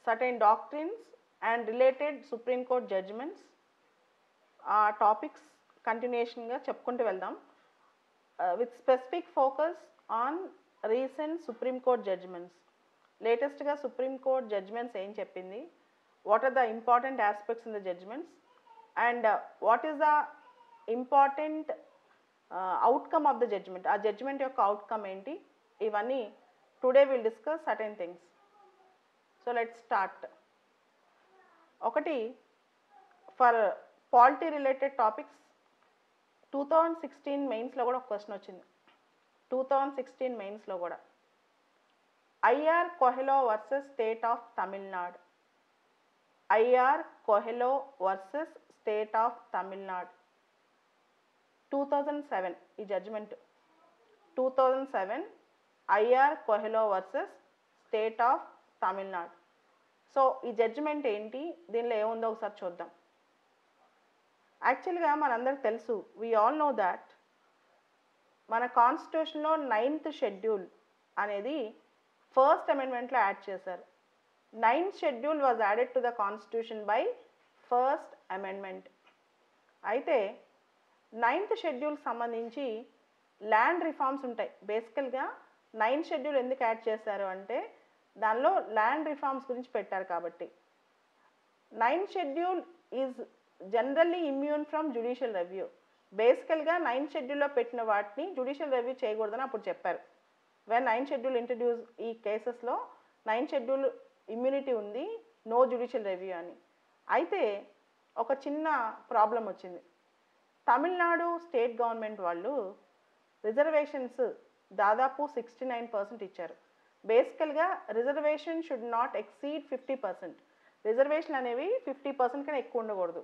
certain doctrines and related Supreme Court judgments. ఆ topics కంటిన్యూషన్గా చెప్పుకుంటూ వెళ్దాం with specific focus on recent Supreme Court judgments. లేటెస్ట్గా Supreme Court judgments ఏం చెప్పింది, what are the important aspects in the judgments and what is the important outcome of the judgment, ఆ judgment యొక్క outcome ఏంటి, ఇవన్నీ today will discuss certain things. So let's start. ఒకటి, for polity related topics 2016 మెయిన్స్లో కూడా ఒక question వచ్చింది. 2016 మెయిన్స్లో కూడా IR Coelho versus state of Tamil Nadu. I R Coelho versus state of Tamil Nadu 2007 ఈ judgement. 2007 I R Coelho versus state of Tamil Nadu. So ఈ జడ్జ్మెంట్ ఏంటి, దీనిలో ఏముందో ఒకసారి చూద్దాం. యాక్చువల్గా మనందరికి తెలుసు, వీ ఆల్ నో దాట్ మన కాన్స్టిట్యూషన్లో 9th షెడ్యూల్ అనేది ఫస్ట్ అమెండ్మెంట్లో యాడ్ చేశారు. 9th schedule was added to the constitution by first amendment. అయితే 9th షెడ్యూల్ సంబంధించి ల్యాండ్ రిఫార్మ్స్ ఉంటాయి. బేసికల్గా 9th షెడ్యూల్ ఎందుకు యాడ్ చేశారు అంటే దానిలో ల్యాండ్ రిఫార్మ్స్ గురించి పెట్టారు కాబట్టి. 9th schedule is generally immune from judicial review. బేసికల్గా 9th షెడ్యూల్లో పెట్టిన వాటిని జ్యుడిషియల్ రివ్యూ చేయకూడదని అప్పుడు చెప్పారు. వెన్ 9th షెడ్యూల్ ఇంట్రడ్యూస్ ఈ కేసెస్లో 9th షెడ్యూల్ ఇమ్యూనిటీ ఉంది, నో జ్యుడిషియల్ రివ్యూ అని. అయితే ఒక చిన్న ప్రాబ్లం వచ్చింది. తమిళనాడు స్టేట్ గవర్నమెంట్ వాళ్ళు రిజర్వేషన్స్ దాదాపు 69% ఇచ్చారు. బేసికల్గా reservation should not exceed 50%. Reservation అనేవి 50% కన్నా ఎక్కువ ఉండకూడదు.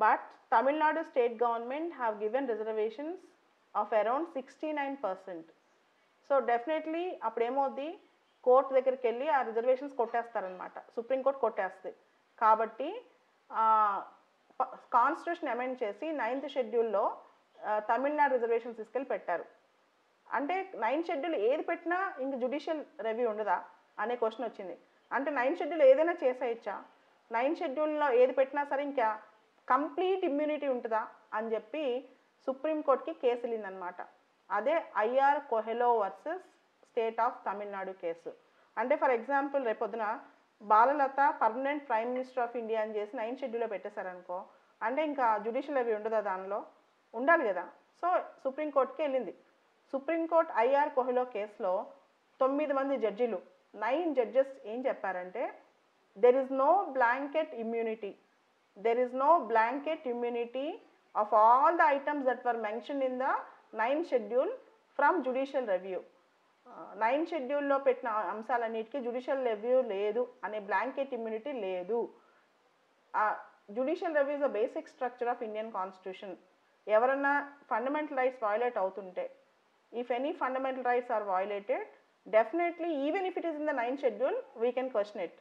But Tamil Nadu state government have given reservations of around 69%. So definitely అప్పుడు ఏమవుద్ది, కోర్టు దగ్గరికి వెళ్ళి ఆ రిజర్వేషన్స్ కొట్టేస్తారనమాట, సుప్రీంకోర్టు కొట్టేస్తుంది. కాబట్టి కాన్స్టిట్యూషన్ అమెండ్ చేసి 9th షెడ్యూల్లో తమిళనాడు రిజర్వేషన్స్ తీసుకెళ్ళి పెట్టారు. అంటే 9th షెడ్యూల్ ఏది పెట్టినా ఇంక జ్యుడిషియల్ రివ్యూ ఉండదా అనే క్వశ్చన్ వచ్చింది. అంటే 9th షెడ్యూల్ ఏదైనా చేసేయచ్చా, 9th షెడ్యూల్లో ఏది పెట్టినా సరే ఇంకా కంప్లీట్ ఇమ్యూనిటీ ఉంటుందా అని చెప్పి సుప్రీంకోర్టుకి కేసు వెళ్ళిందనమాట. అదే I R Coelho versus state of Tamil Nadu case. అంటే ఫర్ ఎగ్జాంపుల్ రేపొద్దున Balalatha permanent prime minister of India అని చేసి 9th షెడ్యూల్లో పెట్టేశారనుకో, అంటే ఇంకా జ్యుడిషియల్ రివ్యూ ఉండదా, దానిలో ఉండాలి కదా. సో సుప్రీంకోర్టుకి వెళ్ళింది. సుప్రీంకోర్టు ఐఆర్ కోహెలో కేసులో 9 మంది జడ్జీలు, 9 జడ్జెస్ ఏం చెప్పారంటే there is no blanket immunity, there is no blanket immunity of all the items that were mentioned in the 9th schedule from judicial review. 9th షెడ్యూల్లో పెట్టిన అంశాలన్నిటికీ జ్యుడిషియల్ రివ్యూ లేదు అనే బ్లాంకెట్ ఇమ్యూనిటీ లేదు. Judicial review is the basic structure of Indian constitution. ఎవరన్నా fundamental rights violate అవుతుంటే, if any fundamental rights are violated, definitely even if it is in the 9th schedule we can question it.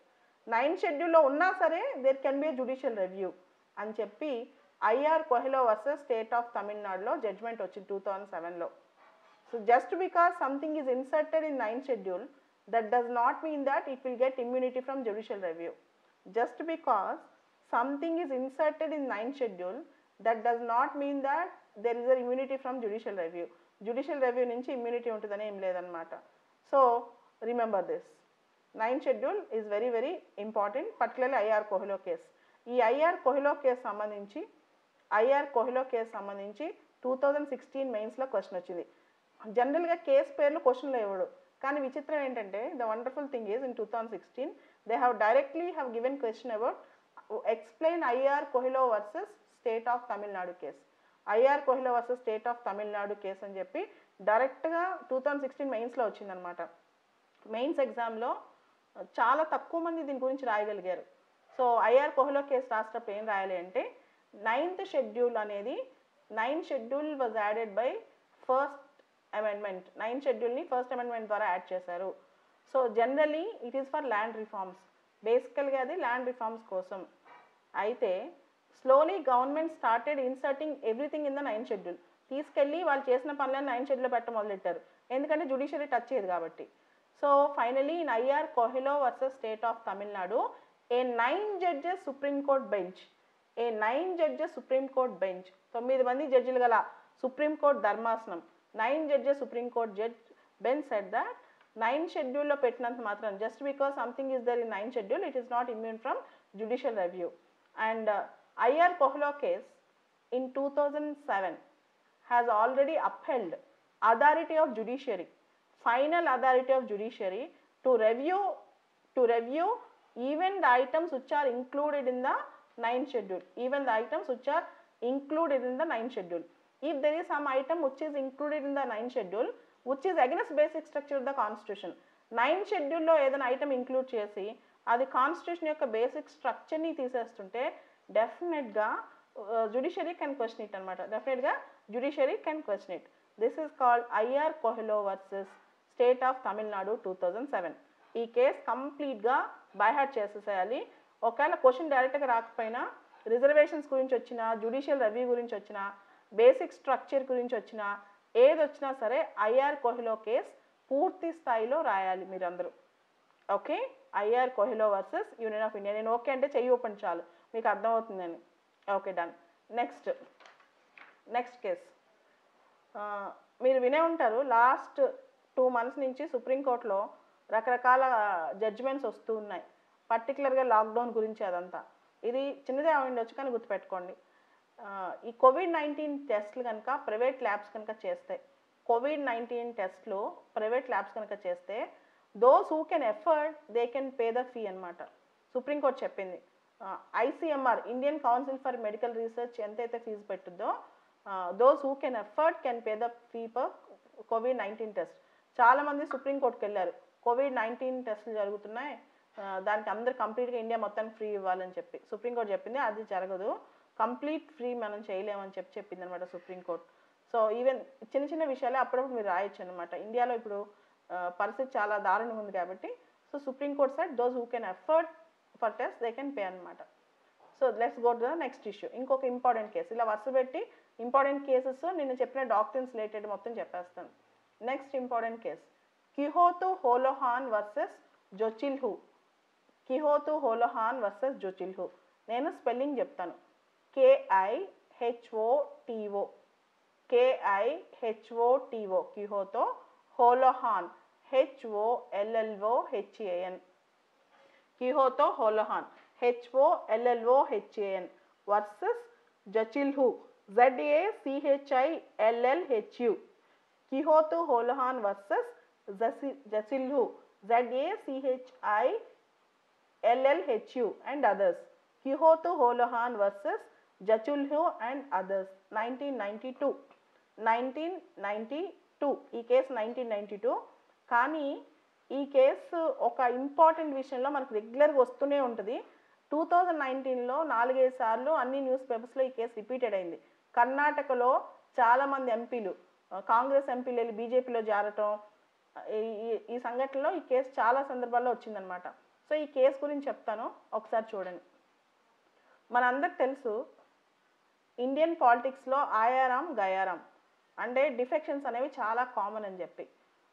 9th schedule లో ఉన్నా సరే there can be a judicial review అని చెప్పి I R Coelho versus state of తమిళనాడులో judgement వచ్చింది 2007లో. So just because something is inserted in 9th schedule that does not mean that it will get immunity from judicial review. Just because something is inserted in 9th schedule that does not mean that there is a immunity from judicial review. Judicial review నుంచి immunity ఉంటుందని ఏం లేదనమాట. So remember this, 9th schedule is very very important, particularly I R Coelho case. ఈ I R Coelho case సంబంధించి 2016 మెయిన్స్లో question వచ్చింది. జనరల్గా case పేర్లు క్వశ్చన్లో ఇవ్వడు, కానీ విచిత్రం ఏంటంటే the wonderful thing is in 2016 they have directly have given question about explain I R Coelho versus state of Tamil Nadu case. I R Coelho versus state of Tamil Nadu case అని చెప్పి డైరెక్ట్గా 2016 మెయిన్స్లో వచ్చిందనమాట. మెయిన్స్ ఎగ్జామ్లో చాలా తక్కువ మంది దీని గురించి రాయగలిగారు. సో ఐఆర్ కోహెలో కేసు రాసేటప్పుడు ఏం రాయాలి అంటే 9th షెడ్యూల్ అనేది 9th schedule was added by first amendment. 9th షెడ్యూల్ని ఫస్ట్ అమెండ్మెంట్ ద్వారా యాడ్ చేశారు. So generally it is for land reforms, బేసికల్గా అది ల్యాండ్ రిఫార్మ్స్ కోసం. అయితే slowly government started inserting everything in the 9th schedule. తీసుకెళ్ళి వాళ్ళు చేసిన పనులను 9th షెడ్యూల్లో పెట్ట మొదలెట్టారు, ఎందుకంటే జ్యుడిషియరీ టచ్ చేయదు కాబట్టి. So finally in IR Coelho versus State of Tamil Nadu, a 9 judges Supreme Court bench, a 9 judges Supreme Court bench, 9 మంది జడ్జిలు గల సుప్రీం కోర్ట్ ధర్మాసనం, 9 judges Supreme Court judge bench said that 9 షెడ్యూల్లో పెట్టినంత మాత్రం, just because something is there in 9 schedule, it is not immune from judicial review. And IR Coelho case in 2007 has already upheld authority of judiciary, final authority of judiciary to review even the items which are included in the 9th schedule, even the items which are included in the 9th schedule. If there is some item which is included in the 9th schedule which is against basic structure of the constitution, 9th schedule లో ఏదైనా item include చేసి అది constitution యొక్క basic స్ట్రక్చర్ని తీసేస్తుంటే డెఫినెట్గా judiciary can question it అనమాట, డెఫినెట్గా judiciary can question it. This is called IR Coelho versus state of Tamil Nadu 2007. ఈ case కంప్లీట్గా బైహార్ట్ చేసేసేయాలి. ఒకవేళ క్వశ్చన్ డైరెక్ట్గా రాకపోయినా రిజర్వేషన్స్ గురించి వచ్చినా, జుడిషియల్ రివ్యూ గురించి వచ్చినా, బేసిక్ స్ట్రక్చర్ గురించి వచ్చినా, ఏది వచ్చినా సరే IR Coelho కేసు పూర్తి స్థాయిలో రాయాలి మీరందరూ. Okay, IR Coelho versus union of India. నేను ఓకే అంటే చెయ్యి ఓపెన్ చాలు, మీకు అర్థమవుతుందని. Okay, done. నెక్స్ట్ కేస్ మీరు వినే ఉంటారు. లాస్ట్ 2 months నుంచి సుప్రీంకోర్టులో రకరకాల జడ్జిమెంట్స్ వస్తూ ఉన్నాయి, పర్టికులర్గా లాక్డౌన్ గురించి. అదంతా ఇది చిన్నదే అవ్వండొచ్చు కానీ గుర్తుపెట్టుకోండి, ఈ COVID-19 టెస్ట్లు కనుక ప్రైవేట్ ల్యాబ్స్ కనుక చేస్తే, COVID-19 టెస్ట్లు ప్రైవేట్ ల్యాబ్స్ కనుక చేస్తే those who can afford they can pay the fee అన్నమాట. సుప్రీంకోర్టు చెప్పింది. ICMR Indian council for medical research ఎంతైతే fee పెట్టుద్దో, those who can afford can pay the fee for COVID-19 test. చాలామంది సుప్రీంకోర్టుకి వెళ్ళారు, COVID-19 టెస్టులు జరుగుతున్నాయి, దానికి అందరు కంప్లీట్గా ఇండియా మొత్తానికి ఫ్రీ ఇవ్వాలని చెప్పి. సుప్రీంకోర్టు చెప్పింది అది జరగదు, కంప్లీట్ ఫ్రీ మనం చేయలేమని చెప్పింది అనమాట సుప్రీంకోర్టు. సో ఈవెన్ చిన్న చిన్న విషయాలే అప్పుడప్పుడు మీరు రాయొచ్చు అనమాట. ఇండియాలో ఇప్పుడు పరిస్థితి చాలా దారుణంగా ఉంది కాబట్టి, so supreme court side those who can afford for test they can pay అనమాట. So let's go to the next issue. ఇంకొక ఇంపార్టెంట్ కేసు, ఇలా వరుస పెట్టి ఇంపార్టెంట్ కేసెస్ నిన్న చెప్పిన డాక్టరీన్స్ రిలేటెడ్ మొత్తం చెప్పేస్తాను. Next important case Kihoto Hollohan versus Zachillhu. Kihoto Hollohan versus Zachillhu. నేను స్పెల్లింగ్ చెప్తాను. KIHOTO, KIHOTO, Kihoto Hollohan, HOLLOHAN, Kihoto Hollohan, HOLLOHAN versus Zachillhu, ZACHILLHU. Kihoto Hollohan versus Zachillhu, ZACHILLHU and others. Kihoto Hollohan versus Zachillhu and others, 1992. ఈ కేసు 1992. కానీ ఈ కేసు ఒక ఇంపార్టెంట్ విషయంలో మనకు రెగ్యులర్గా వస్తూనే ఉంటుంది. 2019లో 4-5 సార్లు అన్ని న్యూస్ పేపర్స్లో ఈ కేసు రిపీటెడ్ అయింది. కర్ణాటకలో చాలామంది ఎంపీలు, కాంగ్రెస్ ఎంపీలు వెళ్ళి బీజేపీలో చేరటం, ఈ సంఘటనలో ఈ కేసు చాలా సందర్భాల్లో వచ్చిందనమాట. సో ఈ కేసు గురించి చెప్తాను, ఒకసారి చూడండి. మనందరికి తెలుసు ఇండియన్ పాలిటిక్స్లో ఆయారాం గయారాం అంటే డిఫెక్షన్స్ అనేవి చాలా కామన్ అని చెప్పి,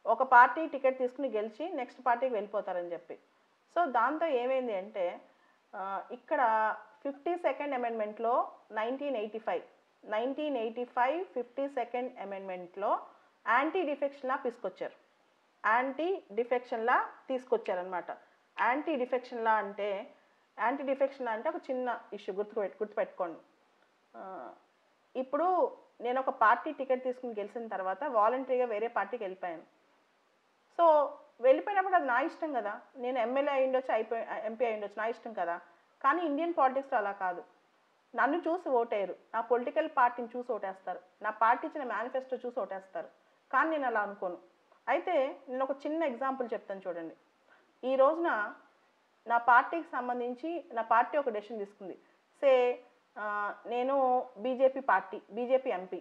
ఒక పార్టీ టికెట్ తీసుకుని గెలిచి నెక్స్ట్ పార్టీకి వెళ్ళిపోతారని చెప్పి. సో దాంతో ఏమైంది అంటే ఇక్కడ 52nd అమెండ్మెంట్లో 1985 52nd అమెండ్మెంట్లో anti defection law తీసుకొచ్చారు. యాంటీ డిఫెక్షన్ లా తీసుకొచ్చారనమాట. యాంటీ డిఫెక్షన్ లా అంటే ఒక చిన్న ఇష్యూ గుర్తుపెట్టుకోండి. ఇప్పుడు నేను ఒక పార్టీ టికెట్ తీసుకుని గెలిచిన తర్వాత వాలంటరీగా వేరే పార్టీకి వెళ్ళిపోయాను. సో వెళ్ళిపోయినప్పుడు అది నా ఇష్టం కదా, నేను ఎమ్మెల్యే అయ్యిండొచ్చు, ఎంపీ అయ్యిండొచ్చు, నా ఇష్టం కదా. కానీ ఇండియన్ పాలిటిక్స్లో అలా కాదు. నన్ను చూసి ఓటేయరు, నా పొలిటికల్ పార్టీని చూసి ఓటేస్తారు, నా పార్టీ ఇచ్చిన మేనిఫెస్టో చూసి ఓటేస్తారు. కానీ నేను అలా అనుకోను. అయితే నేను ఒక చిన్న ఎగ్జాంపుల్ చెప్తాను చూడండి. ఈ రోజున నా పార్టీకి సంబంధించి నా పార్టీ ఒక డెసిషన్ తీసుకుంది. సే నేను బీజేపీ ఎంపీ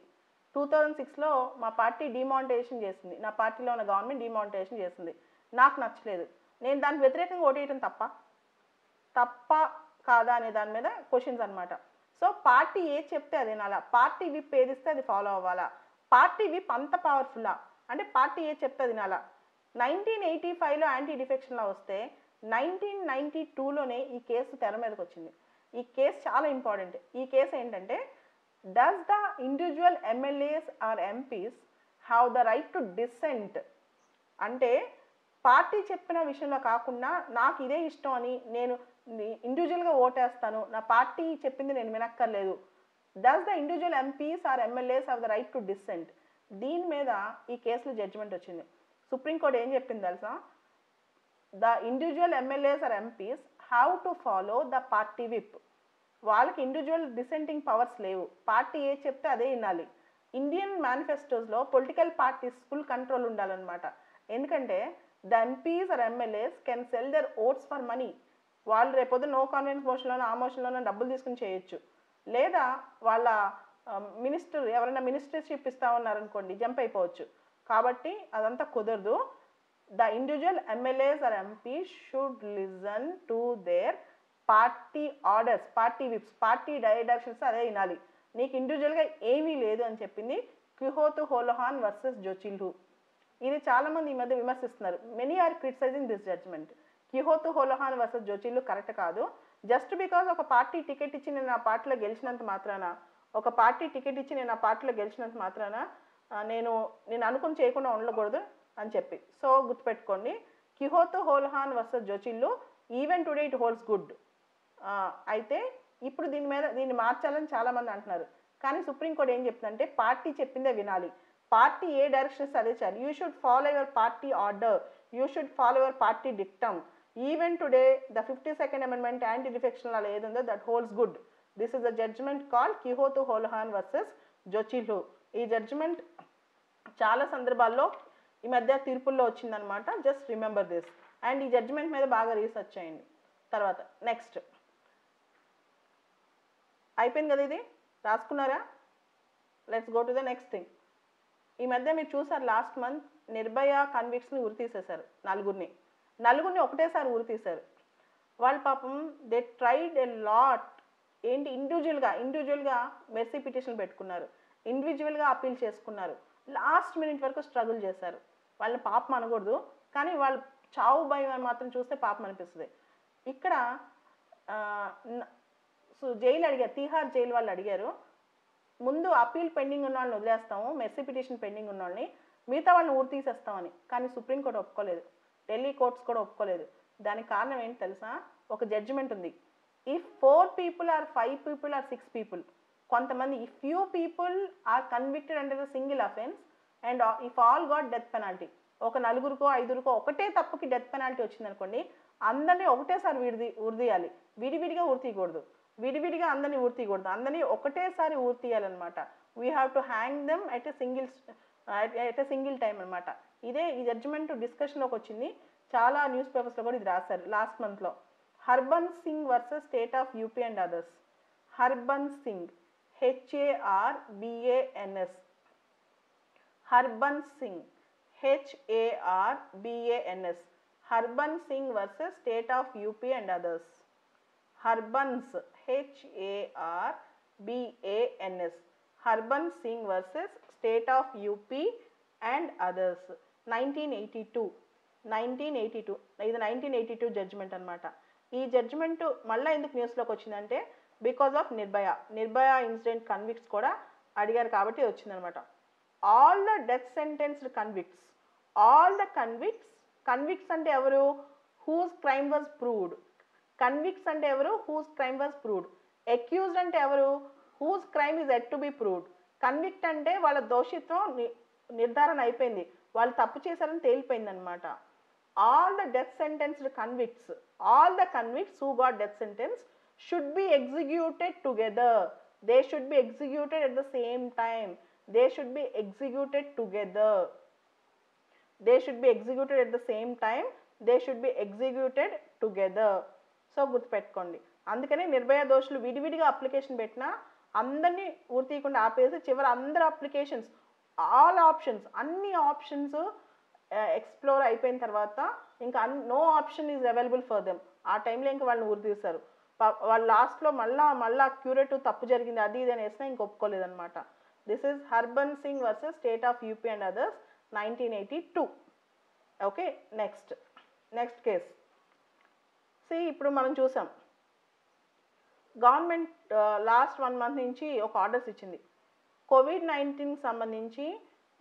2006లో మా పార్టీ డిమానిటైజేషన్ చేసింది, నా పార్టీలో ఉన్న గవర్నమెంట్ డిమానిటైజేషన్ చేసింది, నాకు నచ్చలేదు. నేను దానికి వ్యతిరేకంగా ఓటేయటం తప్ప కాదా అనే దాని మీద క్వశ్చన్స్ అనమాట. సో పార్టీ ఏది చెప్తే అది వినాలా, పార్టీ విప్ ఏదిస్తే అది ఫాలో అవ్వాలా, పార్టీ విప్ అంత పవర్ఫుల్లా అంటే పార్టీ ఏది చెప్తే అది వినాలా. 1985లో యాంటీ డిఫెక్షన్ లా వస్తే 1992లోనే ఈ కేసు తెర మీదకి వచ్చింది. ఈ కేసు చాలా ఇంపార్టెంట్. ఈ కేసు ఏంటంటే, does the individual MLAs or MPs have the right to dissent? అంటే పార్టీ చెప్పిన విషయంలో కాకుండా నాకు ఇదే ఇష్టం అని నేను ఇండివిజువల్గా ఓటేస్తాను, నా పార్టీ చెప్పింది నేను వినక్కర్లేదు. Does the individual MPs or MLAs have the right to dissent? దీని మీద ఈ కేసులో జడ్జిమెంట్ వచ్చింది. సుప్రీంకోర్టు ఏం చెప్పింది తెలుసా? The individual MLAs or MPs have to follow the party whip. వాళ్ళకి ఇండివిజువల్ డిసెంటింగ్ పవర్స్ లేవు, పార్టీ ఏ చెప్తే అదే వినాలి. ఇండియన్ మేనిఫెస్టోస్లో పొలిటికల్ పార్టీస్ ఫుల్ కంట్రోల్ ఉండాలన్నమాట. ఎందుకంటే the MPs or MLAs can sell their votes for money. వాళ్ళు రేపొద్దు నో కాన్ఫిడెన్స్ మోషన్లోనో ఆ మోషన్లోనో డబ్బులు తీసుకుని చేయొచ్చు. లేదా వాళ్ళ మినిస్టర్ ఎవరైనా మినిస్టర్షిప్ ఇస్తా ఉన్నారనుకోండి, జంప్ అయిపోవచ్చు. కాబట్టి అదంతా కుదరదు. The individual MLAs or MPs should listen to their party orders, party whips, party directions అదే వినాలి. నీకు ఇండివిజువల్గా ఏమీ లేదు అని చెప్పింది క్విహోతు హోలోహాన్ వర్సెస్ జోచిల్హు. ఇది చాలామంది ఈ మధ్య విమర్శిస్తున్నారు. Many are criticising this judgement. Kihoto Hollohan versus Zachillhu correct కాదు. జస్ట్ బికాజ్ ఒక పార్టీ టికెట్ ఇచ్చి నేను ఆ పార్టీలో గెలిచినంత మాత్రాన, ఒక పార్టీ టికెట్ ఇచ్చి నేను ఆ పార్టీలో గెలిచినంత మాత్రాన నేను అనుకుని చేయకుండా ఉండకూడదు అని చెప్పి. సో గుర్తుపెట్టుకోండి, Kihoto Hollohan versus Zachillhu even today it holds good. అయితే ఇప్పుడు దీన్ని మార్చాలని చాలామంది అంటున్నారు. కానీ సుప్రీంకోర్టు ఏం చెప్తుందంటే, పార్టీ చెప్పిందే వినాలి, పార్టీ ఏ డైరెక్షన్స్ అదే చేయాలి. You should follow your party order, you should follow your party dictum. Even today the 52nd Amendment anti defection law ఏదుందో that holds good. This is the judgement called Kihoto Hollohan versus Zachillhu. ఈ judgement చాలా సందర్భాల్లో ఈ మధ్య తీర్పుల్లో వచ్చిందనమాట. Just remember this. అండ్ ఈ judgement మీద బాగా రీసెర్చ్ చేయండి. తర్వాత నెక్స్ట్ అయిపోయింది కదా, ఇది రాసుకున్నారా? Let's go to the next thing. ఈ మధ్య మీరు చూసారు, లాస్ట్ మంత్ నిర్భయ కన్విక్ట్స్ని ఉరి తీసేశారు. నలుగురిని ఒకటేసారి ఉరి తీశారు. వాళ్ళు పాపం దే ట్రైడ్ ఎ లాట్. ఏంటి, ఇండివిజువల్గా మెర్సీ పిటిషన్ పెట్టుకున్నారు, ఇండివిజువల్గా అప్పీల్ చేసుకున్నారు, లాస్ట్ మినిట్ వరకు స్ట్రగుల్ చేశారు. వాళ్ళని పాపం అనకూడదు, కానీ వాళ్ళు చావు భయం మాత్రం చూస్తే పాపం అనిపిస్తుంది. ఇక్కడ జైలు అడిగారు, తీహార్ జైలు వాళ్ళు అడిగారు, ముందు అప్పీల్ పెండింగ్ ఉన్న వాళ్ళని వదిలేస్తాము, మెర్సీ పిటిషన్ పెండింగ్ ఉన్న వాళ్ళని, మిగతా వాళ్ళని ఊరు తీసేస్తామని. కానీ సుప్రీంకోర్టు ఒప్పుకోలేదు, ఢిల్లీ కోర్ట్స్ కూడా ఒప్పుకోలేదు. దానికి కారణం ఏంటి తెలుసా? ఒక జడ్జిమెంట్ ఉంది. If 4 people or 5 people or 6 people, కొంతమంది if few people are convicted under the single offence and if all got death penalty, ఒక 4 5 ఒకటే తప్పుకి డెత్ పెనాల్టీ వచ్చిందనుకోండి, అందరినీ ఒకటేసారి ఉరిదీయాలి, విడివిడిగా ఊరితీయకూడదు, విడివిడిగా అందరినీ ఊరితీయకూడదు, అందరినీ ఒకటేసారి ఊరితీయాలన్నమాట. We have to hang them at a single time అనమాట. ఇదే ఈ జడ్జిమెంట్ డిస్కషన్లోకి వచ్చింది. చాలా న్యూస్ పేపర్స్లో కూడా ఇది రాశారు లాస్ట్ మంత్లో. Harbans Singh versus state of UP and others. Harbans Singh, HARBANS, Harbans Singh, HARBANS, Harbans Singh versus state of UP and others. Harbans, HARBANS, Harbans Singh versus state of UP and others. 1982. ఇది 1982 జడ్జిమెంట్ అనమాట. ఈ జడ్జిమెంట్ మళ్ళీ ఎందుకు న్యూస్లోకి వచ్చిందంటే, because of Nirbhaya incident convicts కూడా అడిగారు కాబట్టి వచ్చిందనమాట. All the death sentenced convicts, all the convicts అంటే ఎవరు? Whose crime was proved. Convicts అంటే ఎవరు? Whose crime was proved. Accused అంటే ఎవరు? Whose crime is yet to be proved. Convict అంటే వాళ్ళ దోషిత్వం నిర్ధారణ అయిపోయింది, వాళ్ళు తప్పు చేశారని తేలిపోయింది అనమాట. All the death sentenced convicts, all the convicts who got death sentence should be executed together. They should be executed at the same time. They should be executed together. They should be executed at the same time. They should be executed together. So గుర్తుపెట్టుకోండి. అందుకనే నిర్భయ దోషులు విడివిడిగా application పెట్టినా అందరినీ ఊరి తీయకుండా ఆపేసి చివరి అందరి అప్లికేషన్స్, ఆల్ ఆప్షన్స్, అన్ని ఆప్షన్స్ ఎక్స్ప్లోర్ అయిపోయిన తర్వాత ఇంకా no option is available for them. ఆ టైంలో ఇంకా వాళ్ళని ఊరి తీశారు. వాళ్ళు లాస్ట్లో మళ్ళా క్యూరేటివ్ తప్పు జరిగింది అది ఇది అని వేసినా ఇంక ఒప్పుకోలేదన్నమాట. This is Harbans Singh versus state of UP and others, 1982. Okay, next case. ఇప్పుడు మనం చూసాం గవర్నమెంట్ లాస్ట్ 1 month నుంచి ఒక ఆర్డర్స్ ఇచ్చింది. COVID-19 సంబంధించి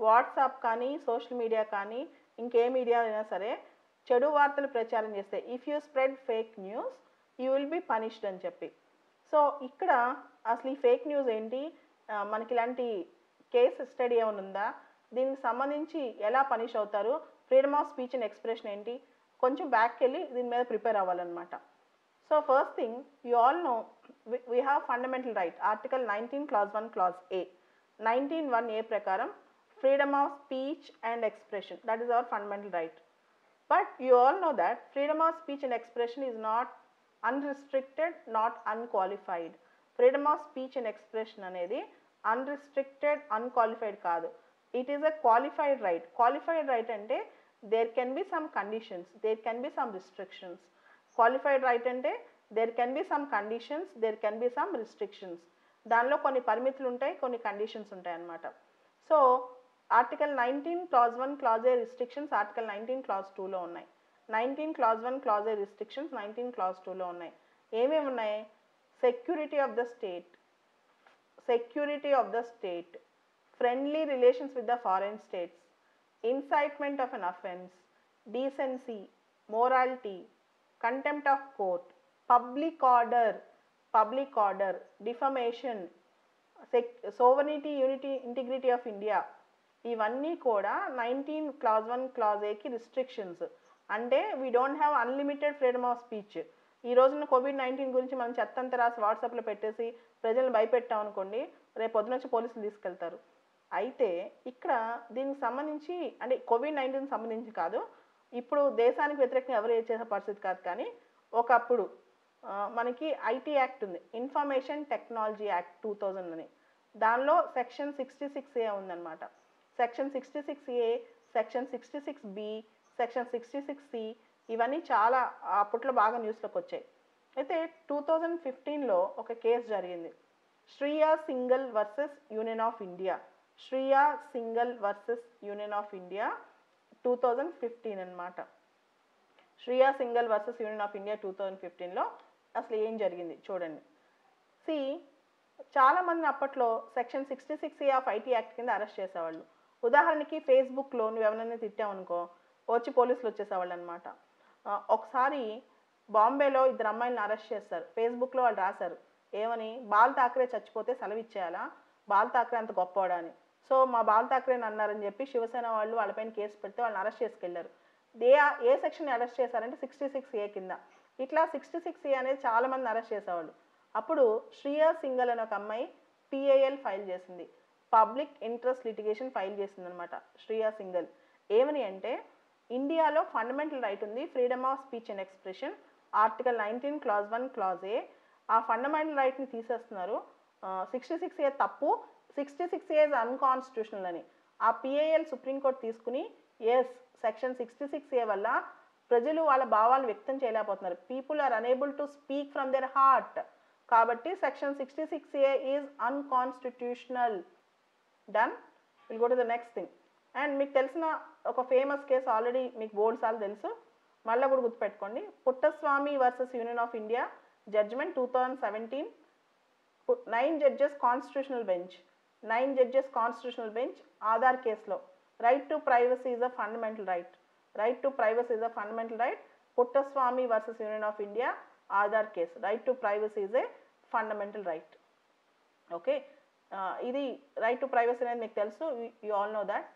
వాట్సాప్ కానీ సోషల్ మీడియా కానీ ఇంకే మీడియా అయినా సరే చెడు వార్తలు ప్రచారం చేస్తే if you spread fake news you will be punished అని చెప్పి. సో ఇక్కడ అసలు ఈ ఫేక్ న్యూస్ ఏంటి, మనకి ఇలాంటి కేస్ స్టడీ ఏమైనా ఉందా, దీనికి సంబంధించి ఎలా పనిష్ అవుతారు, freedom of speech and expression ఏంటి, కొంచెం బ్యాక్కి వెళ్ళి దీని మీద ప్రిపేర్ అవ్వాలన్నమాట. So first thing, you all know we have fundamental right, article 19 clause 1 clause A. 19(1)A ప్రకారం freedom of speech and expression, that is our fundamental right. But you all know that freedom of speech and expression is not unrestricted, not unqualified. Freedom of speech and expression అనేది unrestricted, unqualified కాదు. It is a qualified right. Qualified right అంటే there can be some conditions, there can be some restrictions. Qualified right అంటే there can be some conditions, there can be some restrictions. దానిలో కొన్ని పరిమితులు ఉంటాయి, కొన్ని conditions ఉంటాయి అన్నమాట. So article 19 clause 1 clause A restrictions article 19 clause 2లో ఉన్నాయి. 19 clause 1 clause A restrictions 19 clause 2లో ఉన్నాయి. ఏమేమి ఉన్నాయి? Security of the state, friendly relations with the foreign states, incitement of an offence, decency, morality, contempt of court, public order, defamation, sovereignty, unity, integrity of India. ఇవన్నీ కూడా 19 clause 1 clause Aకి restrictions. అంటే we don't have unlimited freedom of speech. ఈ రోజున COVID-19 గురించి మనం చెత్తంతా రాసి వాట్సాప్లో పెట్టేసి ప్రజలను భయపెట్టాం అనుకోండి, రేపు పొద్దున వచ్చి పోలీసులు తీసుకెళ్తారు. అయితే ఇక్కడ దీనికి సంబంధించి, అంటే COVID-19 సంబంధించి కాదు, ఇప్పుడు దేశానికి వ్యతిరేకంగా ఎవరు చేసే పరిస్థితి కాదు, కానీ ఒకప్పుడు మనకి ఐటీ యాక్ట్ ఉంది, ఇన్ఫర్మేషన్ టెక్నాలజీ యాక్ట్ 2000 అని. దానిలో సెక్షన్ 66A ఉందన్నమాట. Section 66A, section 66B, section 66C ఇవన్నీ చాలా అప్పట్లో బాగా న్యూస్లోకి వచ్చాయి. అయితే 2015లో ఒక కేసు జరిగింది, Shreya Singhal versus union of India. 2015 అన్నమాట. Shreya Singhal versus union of India 2015లో అసలు ఏం జరిగింది చూడండి. చాలామంది అప్పట్లో section 66A of IT act కింద అరెస్ట్ చేసేవాళ్ళు. ఉదాహరణకి ఫేస్బుక్లో నువ్వు ఎవరైనా తిట్టావనుకో, వచ్చి పోలీసులు వచ్చేసేవాళ్ళు అనమాట. ఒకసారి బాంబేలో 2 అమ్మాయిలను అరెస్ట్ చేస్తారు. ఫేస్బుక్లో వాళ్ళు రాశారు ఏమని, బాల్ ఠాక్రే చచ్చిపోతే సెలవిచ్చేయాలా, బాల్ ఠాక్రే అంత గొప్పవాడా అని. సో మా బాల్ ఠాక్రేని అన్నారని చెప్పి శివసేన వాళ్ళు వాళ్ళపైన కేసు పెడితే వాళ్ళని అరెస్ట్ చేసుకెళ్లారు. ఏ సెక్షన్ అరెస్ట్ చేశారంటే 66A కింద. ఇట్లా 66A అనేది చాలామంది అరెస్ట్ చేసేవాళ్ళు. అప్పుడు శ్రీయా సింగల్ అనే ఒక అమ్మాయి PIL ఫైల్ చేసింది, పబ్లిక్ ఇంట్రెస్ట్ లిటిగేషన్ ఫైల్ చేసింది అనమాట శ్రీయా సింగల్. ఏమని అంటే, ఇండియాలో ఫండమెంటల్ రైట్ ఉంది, freedom of speech and expression, article 19 clause 1 clause A. ఆ ఫండమెంటల్ రైట్ని తీసేస్తున్నారు, 66A తప్పు, 66A ఇస్ అన్కాన్స్టిట్యూషనల్ అని. ఆ PIL సుప్రీంకోర్టు తీసుకుని ఎస్ సెక్షన్ 66A వల్ల ప్రజలు వాళ్ళ భావాలను వ్యక్తం చేయలేకపోతున్నారు, people are unable to speak from their heart, కాబట్టి section 66A is unconstitutional. Done. Will go to the next thing. And మీకు తెలిసిన ఒక ఫేమస్ కేసు ఆల్రెడీ మీకు బోల్డ్ సార్లు తెలుసు, మళ్ళీ కూడా గుర్తుపెట్టుకోండి, Puttaswamy versus union of India judgement 2017. 9 judges constitutional bench Aadhaar కేసులో right to privacy is a fundamental right. Puttaswamy versus union of India Aadhaar case, right to privacy is a fundamental right. Okay, ఇది right to privacy అనేది మీకు తెలుసు, you all know that.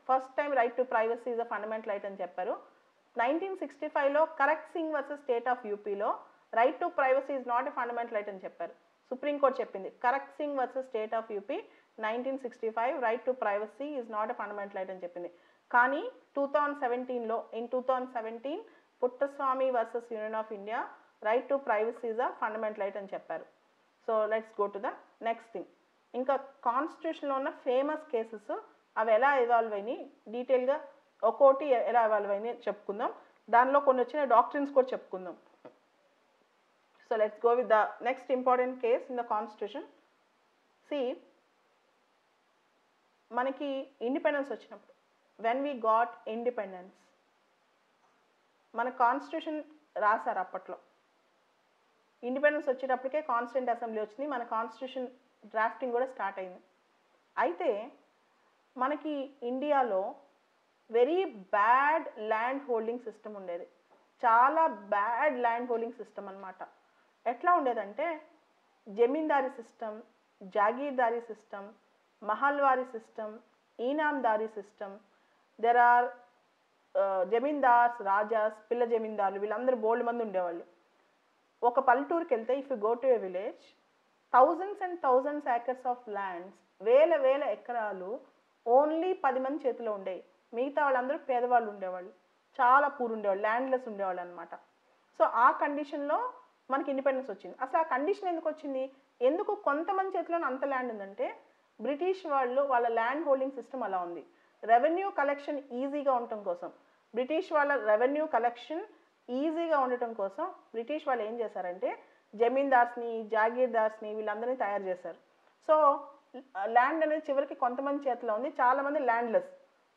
First time right to privacy is a fundamental right అని చెప్పారు. 1965లో Kharak Singh versus state of యూపీలో right to privacy is not a fundamental right అని చెప్పారు. సుప్రీంకోర్టు చెప్పింది, correct Singh versus state of UP 1965 right to privacy is not a fundamental right అని చెప్పింది. కానీ 2017 Puttaswamy versus union of India right to privacy is a fundamental right అని చెప్పారు. So let's go to the next thing. ఇంకా కాన్స్టిట్యూషన్లో ఉన్న famous cases అవి ఎలా ఇవాల్వ్ అయినాయి, డీటెయిల్గా ఒక్కోటి ఎలా ఇవాల్వ్ అయినాయి చెప్పుకుందాం. దానిలో కొన్ని వచ్చిన డాక్ట్రిన్స్ కూడా చెప్పుకుందాం. So let's go with the next important case in the constitution. మనకి ఇండిపెండెన్స్ వచ్చినప్పుడు, వెన్ వీ గాట్ ఇండిపెండెన్స్, మన కాన్స్టిట్యూషన్ రాశారు అప్పట్లో. ఇండిపెండెన్స్ వచ్చేటప్పటికే కాన్స్టిట్యూంట్ అసెంబ్లీ వచ్చింది, మన కాన్స్టిట్యూషన్ డ్రాఫ్టింగ్ కూడా స్టార్ట్ అయింది. అయితే మనకి ఇండియాలో very bad land holding system ఉండేది, చాలా బ్యాడ్ ల్యాండ్ హోల్డింగ్ సిస్టమ్ అనమాట. ఎట్లా ఉండేదంటే zamindari system, jagirdari system, mahalwari system, inamdari system. There are zamindars, rajas, పిల్ల జమీందారులు, వీళ్ళందరూ బోల్డ్ మంది ఉండేవాళ్ళు. ఒక పల్లెటూరుకి వెళ్తే if you go to a village, thousands and thousands acres of lands, వేల వేల ఎకరాలు ఓన్లీ 10 మంది చేతిలో ఉండేవి. మిగతా వాళ్ళందరూ పేదవాళ్ళు ఉండేవాళ్ళు, చాలా పూర్ ఉండేవాళ్ళు, ల్యాండ్లెస్ ఉండేవాళ్ళు అనమాట. సో ఆ కండిషన్లో మనకి ఇండిపెండెన్స్ వచ్చింది. అసలు ఆ కండిషన్ ఎందుకు వచ్చింది? ఎందుకు కొంతమంది చేతిలో అంత ల్యాండ్ ఉందంటే బ్రిటిష్ వాళ్ళు వాళ్ళ ల్యాండ్ హోల్డింగ్ సిస్టమ్ అలా ఉంది. రెవెన్యూ కలెక్షన్ ఈజీగా ఉండటం కోసం, బ్రిటిష్ వాళ్ళ రెవెన్యూ కలెక్షన్ ఈజీగా ఉండటం కోసం బ్రిటిష్ వాళ్ళు ఏం చేశారంటే జమీందార్స్ని, జాగీర్దార్స్ని వీళ్ళందరినీ తయారు చేశారు. సో ల్యాండ్ అనేది చివరికి కొంతమంది చేతిలో ఉంది, చాలామంది landless.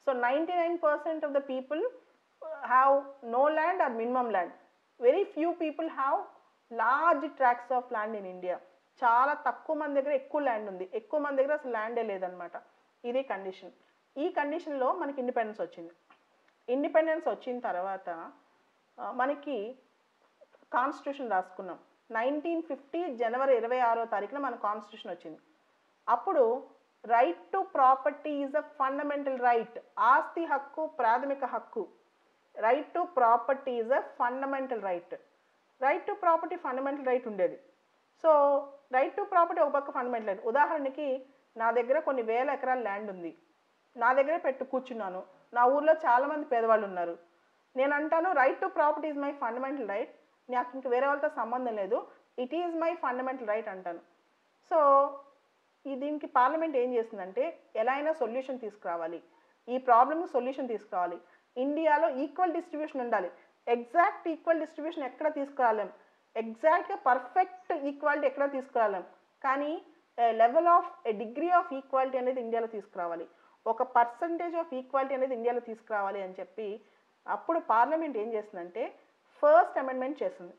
So 99% of the people have no land or minimum land. Very few people have large tracts of land in India. చాలా తక్కువ మంది దగ్గర ఎక్కువ ల్యాండ్ ఉంది, ఎక్కువ మంది దగ్గర అసలు ల్యాండే లేదనమాట. ఇది కండిషన్. ఈ కండిషన్లో మనకి ఇండిపెండెన్స్ వచ్చింది. ఇండిపెండెన్స్ వచ్చిన తర్వాత మనకి కాన్స్టిట్యూషన్ రాసుకున్నాం. 1950 జనవరి 26వ తారీఖున మన కాన్స్టిట్యూషన్ వచ్చింది. అప్పుడు right to property is a fundamental right. ఆస్తి హక్కు ప్రాథమిక హక్కు. Right to property is a fundamental right. Right to property fundamental right ఉండేది. సో రైట్ టు ప్రాపర్టీ ఒక పక్క ఫండమెంటల్ రైట్. ఉదాహరణకి నా దగ్గర కొన్ని వేల ఎకరాల ల్యాండ్ ఉంది, నా దగ్గరే పెట్టు కూర్చున్నాను, నా ఊర్లో చాలామంది పేదవాళ్ళు ఉన్నారు, నేను అంటాను right to property is my fundamental right, నాకు ఇంక వేరే వాళ్ళతో సంబంధం లేదు, it is my fundamental right అంటాను. సో దీనికి పార్లమెంట్ ఏం చేస్తుందంటే ఎలా అయినా సొల్యూషన్ తీసుకురావాలి, ఈ ప్రాబ్లమ్కి సొల్యూషన్ తీసుకురావాలి. ఇండియాలో ఈక్వల్ డిస్ట్రిబ్యూషన్ ఉండాలి. ఎగ్జాక్ట్ ఈక్వల్ డిస్ట్రిబ్యూషన్ ఎక్కడ తీసుకురాలేం, ఎగ్జాక్ట్గా పర్ఫెక్ట్ ఈక్వాలిటీ ఎక్కడ తీసుకురాలేం, కానీ level of degree of equality అనేది ఇండియాలో తీసుకురావాలి, ఒక పర్సంటేజ్ ఆఫ్ ఈక్వాలిటీ అనేది ఇండియాలో తీసుకురావాలి అని చెప్పి అప్పుడు పార్లమెంట్ ఏం చేస్తుందంటే ఫస్ట్ అమెండ్మెంట్ చేసింది.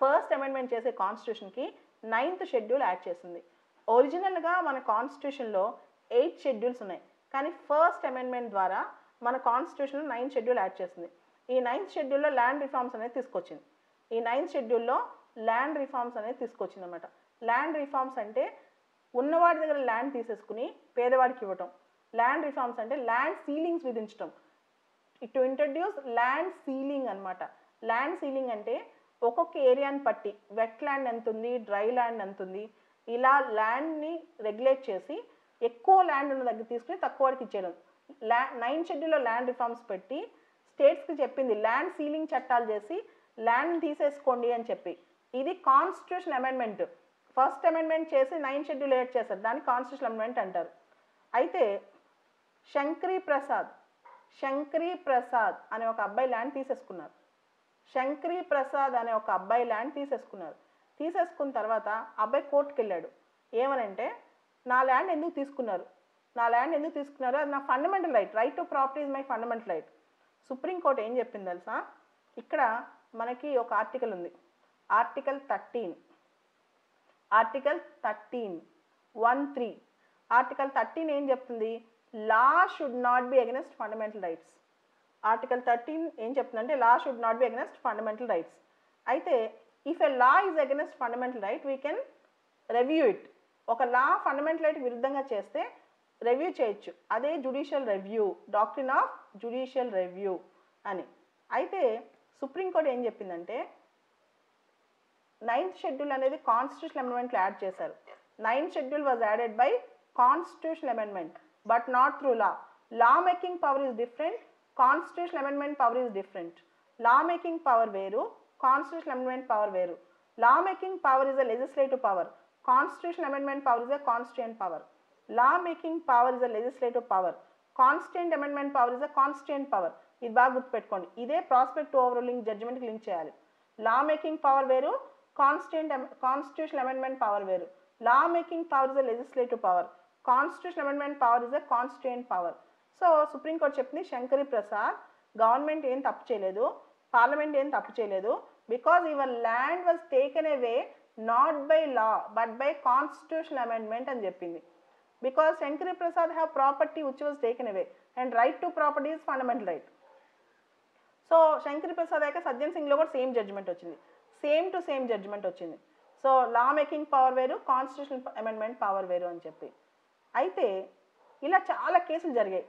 ఫస్ట్ అమెండ్మెంట్ చేసే కాన్స్టిట్యూషన్కి 9th షెడ్యూల్ యాడ్ చేసింది. ఒరిజినల్గా మన కాన్స్టిట్యూషన్లో 8 షెడ్యూల్స్ ఉన్నాయి, కానీ ఫస్ట్ అమెండ్మెంట్ ద్వారా మన కాన్స్టిట్యూషన్లో 9th షెడ్యూల్ యాడ్ చేసింది. ఈ 9th షెడ్యూల్లో ల్యాండ్ రిఫార్మ్స్ అనేది తీసుకొచ్చింది. ఈ 9th షెడ్యూల్లో ల్యాండ్ రిఫార్మ్స్ అనేది తీసుకొచ్చింది అనమాట. ల్యాండ్ రిఫార్మ్స్ అంటే ఉన్నవాడి దగ్గర ల్యాండ్ తీసేసుకుని పేదవాడికి ఇవ్వటం. ల్యాండ్ రిఫార్మ్స్ అంటే ల్యాండ్ సీలింగ్స్ విధించడం. టు ఇంట్రడ్యూస్ ల్యాండ్ సీలింగ్ అనమాట. ల్యాండ్ సీలింగ్ అంటే ఒక్కొక్క ఏరియాని బట్టి వెట్ ల్యాండ్ ఎంత ఉంది, డ్రై ల్యాండ్ ఎంత ఉంది, ఇలా ల్యాండ్ని రెగ్యులేట్ చేసి ఎక్కువ ల్యాండ్ ఉన్న దగ్గర తీసుకుని తక్కువ వాడికి ఇచ్చేయడం. 9th షెడ్యూల్లో ల్యాండ్ రిఫార్మ్స్ పెట్టి స్టేట్స్కి చెప్పింది ల్యాండ్ సీలింగ్ చట్టాలు చేసి ల్యాండ్ తీసేసుకోండి అని చెప్పి. ఇది కాన్స్టిట్యూషన్ అమెండ్మెంట్. ఫస్ట్ అమెండ్మెంట్ చేసి 9th షెడ్యూల్ యాడ్ చేశారు, దాన్ని కాన్స్టిట్యూషన్ అమెండ్మెంట్ అంటారు. అయితే శంకరీ ప్రసాద్ అనే ఒక అబ్బాయి ల్యాండ్ తీసేసుకున్నారు. శంకరీ ప్రసాద్ అనే ఒక అబ్బాయి ల్యాండ్ తీసేసుకున్నారు. తీసేసుకున్న తర్వాత అబ్బాయి కోర్టుకు వెళ్ళాడు. ఏమనంటే నా ల్యాండ్ ఎందుకు తీసుకున్నారు, అది నా fundamental right, right to property is my fundamental right. Supreme court ఏం చెప్పింది తెలుసా? ఇక్కడ మనకి ఒక ఆర్టికల్ ఉంది, ఆర్టికల్ 13 1(3). ఆర్టికల్ 13 ఏం చెప్తుంది? Law should not be against fundamental rights. Article 13 ఏం చెప్తుందంటే law should not be against fundamental rights. అయితే if a law is against fundamental right we can review it. ఒక లా ఫండమెంటల్ రైట్ విరుద్ధంగా చేస్తే review చేయొచ్చు. అదే judicial review, doctrine of judicial review అని. అయితే సుప్రీంకోర్టు ఏం చెప్పిందంటే 9th షెడ్యూల్ అనేది కాన్స్టిట్యూషన్ అమెండ్మెంట్లో యాడ్ చేశారు. 9th schedule was added by constitution amendment but not through law. Law making power is different, constitution amendment power is different. Law making power వేరు, constitution amendment power వేరు. లా making power is a legislative power, constitution amendment power is a constituent power. Law making power is a legislative power, constituent amendment power is a constituent power. ఇది బాగా గుర్తుపెట్టుకోండి. ఇదే prospect over ruling జడ్జిమెంట్కి link చేయాలి. లా making power వేరు, constitution amendment power వేరు. లా making power is a legislative power, constitution amendment power is a constituent power. So supreme court చెప్పింది Shankari Prasad government ఏం తప్పు చేయలేదు, పార్లమెంట్ ఏం తప్పు చేయలేదు, because your land was taken away not by law but by constitutional amendment అని చెప్పింది. Because Shankari Prasad have property which was taken away and right to property is fundamental right. So Shankari Prasad అయితే సజ్జన్ సింగ్లో కూడా సేమ్ జడ్జిమెంట్ వచ్చింది, same to same judgement వచ్చింది. So లా making power వేరు, constitutional amendment power వేరు అని చెప్పి. అయితే ఇలా చాలా కేసులు జరిగాయి.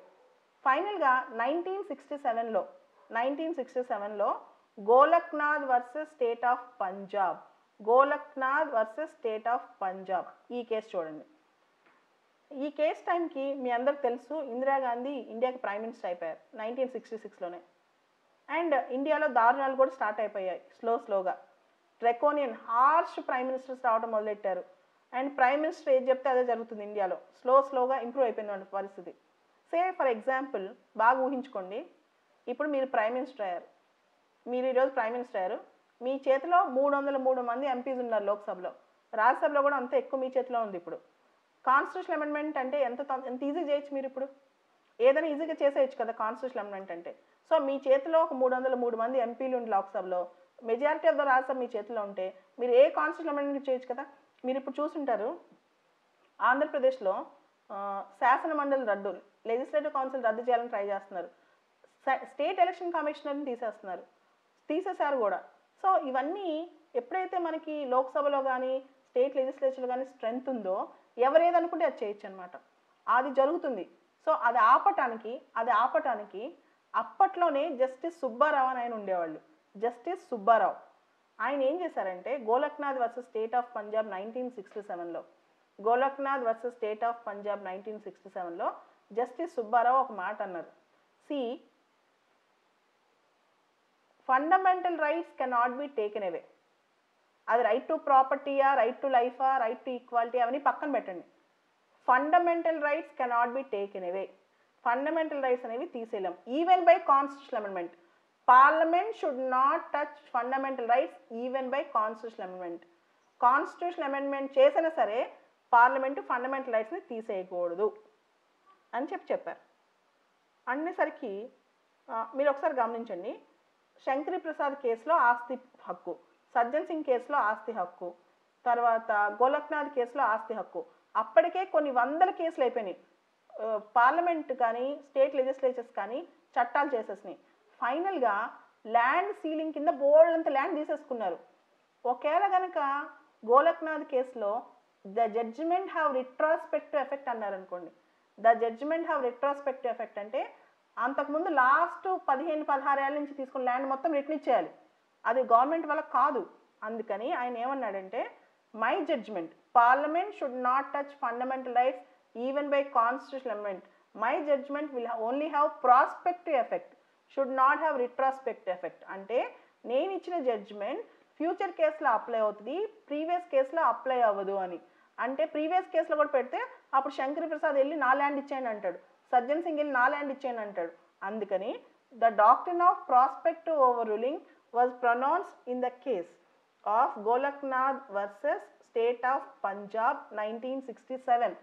ఫైనల్గా 1967లో Golaknath versus state of Punjab, Golaknath versus state of Punjab, ఈ కేసు చూడండి. ఈ కేసు టైంకి మీ అందరికి తెలుసు ఇందిరాగాంధీ ఇండియాకి ప్రైమ్ మినిస్టర్ అయిపోయారు 1966లోనే. అండ్ ఇండియాలో దారుణాలు కూడా స్టార్ట్ అయిపోయాయి స్లోగా. డ్రెకోనియన్ హార్ష్ ప్రైమ్ మినిస్టర్స్ రావడం మొదలెట్టారు. అండ్ ప్రైమ్ మినిస్టర్ ఏది చెప్తే అదే జరుగుతుంది ఇండియాలో. స్లోగా ఇంప్రూవ్ అయిపోయింది పరిస్థితి. సే ఫర్ ఎగ్జాంపుల్ బాగా ఊహించుకోండి, ఇప్పుడు మీరు ప్రైమ్ మినిస్టర్ అయ్యారు, మీరు ఈరోజు ప్రైమ్ మినిస్టర్ అయ్యారు, మీ చేతిలో 303 మంది ఎంపీస్ ఉన్నారు లోక్సభలో, రాజ్యసభలో కూడా అంత ఎక్కువ మీ చేతిలో ఉంది. ఇప్పుడు కాన్స్టిట్యూషనల్ అమెండ్మెంట్ అంటే ఎంత ఈజీ చేయొచ్చు, మీరు ఇప్పుడు ఏదైనా ఈజీగా చేసేయచ్చు కదా కాన్స్టిట్యూషనల్ అమెండ్మెంట్ అంటే. సో మీ చేతిలో ఒక 303 మంది ఎంపీలు ఉండి లోక్సభలో, మెజారిటీ ఆఫ్ ద రాజ్యసభ మీ చేతిలో ఉంటే మీరు ఏ కాన్స్టిట్యూషనల్ అమెండ్మెంట్ చేయొచ్చు కదా. మీరు ఇప్పుడు చూసుంటారు ఆంధ్రప్రదేశ్లో శాసన మండలి రద్దు, లెజిస్లేటివ్ కౌన్సిల్ రద్దు చేయాలని ట్రై చేస్తున్నారు. స్టేట్ ఎలక్షన్ కమిషనర్ని తీసేశారు కూడా. సో ఇవన్నీ ఎప్పుడైతే మనకి లోక్సభలో కానీ స్టేట్ లెజిస్లేచర్లో కానీ స్ట్రెంగ్త్ ఉందో ఎవరేదనుకుంటే అది చేయొచ్చు అనమాట. అది జరుగుతుంది. సో అది ఆపటానికి అప్పట్లోనే జస్టిస్ సుబ్బారావు అని ఆయన ఉండేవాళ్ళు. జస్టిస్ సుబ్బారావు ఆయన ఏం చేశారంటే Golaknath versus state of Punjab 1967లో, Golaknath versus state of Punjab 1967లో జస్టిస్ సుబ్బారావు ఒక మాట అన్నారు. See fundamental rights cannot be taken away. అది రైట్ టు ప్రాపర్టీయా, రైట్ టు లైఫా, రైట్ టు ఈక్వాలిటీ అవన్నీ పక్కన పెట్టండి. Fundamental rights cannot be taken away. Fundamental rights అనేవి తీసేయలేం even by constitutional amendment. Parliament should not touch fundamental rights even by constitutional amendment. Constitutional amendment చేసినా సరే parliament fundamental రైట్స్ని తీసేయకూడదు అని చెప్పారు. అనేసరికి మీరు ఒకసారి గమనించండి, శంకరి ప్రసాద్ కేసులో ఆస్తి హక్కు, సజ్జన్ సింగ్ కేసులో ఆస్తి హక్కు, తర్వాత గోలక్నాథ్ కేసులో ఆస్తి హక్కు, అప్పటికే కొన్ని వందల కేసులు అయిపోయినాయి. పార్లమెంట్ కానీ స్టేట్ లెజిస్లేచర్స్ కానీ చట్టాలు చేసేసినాయి. ఫైనల్గా ల్యాండ్ సీలింగ్ కింద బోల్డ్ అంత ల్యాండ్ తీసేసుకున్నారు. ఒకవేళ కనుక గోలక్నాథ్ కేసులో the judgment have retrospective effect అన్నారు అనుకోండి. The judgment have retrospective effect అంటే అంతకుముందు లాస్ట్ 15-16 ఏళ్ళ నుంచి తీసుకున్న ల్యాండ్ మొత్తం రిటర్న్ ఇచ్చేయాలి. అది గవర్నమెంట్ వల్ల కాదు. అందుకని ఆయన ఏమన్నాడంటే my judgment parliament should not touch fundamental rights even by constitutional amendment. My judgment will only have prospective effect, should not have retrospective effect. అంటే నేను ఇచ్చిన జడ్జిమెంట్ ఫ్యూచర్ కేసులో అప్లై అవుతుంది, ప్రీవియస్ కేసులో అప్లై అవ్వదు అని. అంటే ప్రీవియస్ కేసులో కూడా పెడితే అప్పుడు శంకరి ప్రసాద్ వెళ్ళి నా ల్యాండ్ ఇచ్చేయండి అంటాడు, సజ్జన్ సింగ్ వెళ్ళి నా ల్యాండ్ ఇచ్చేయండి అంటాడు. అందుకని the doctrine of prospective over ruling was pronounced in the case of Golaknath versus state of Punjab 1967.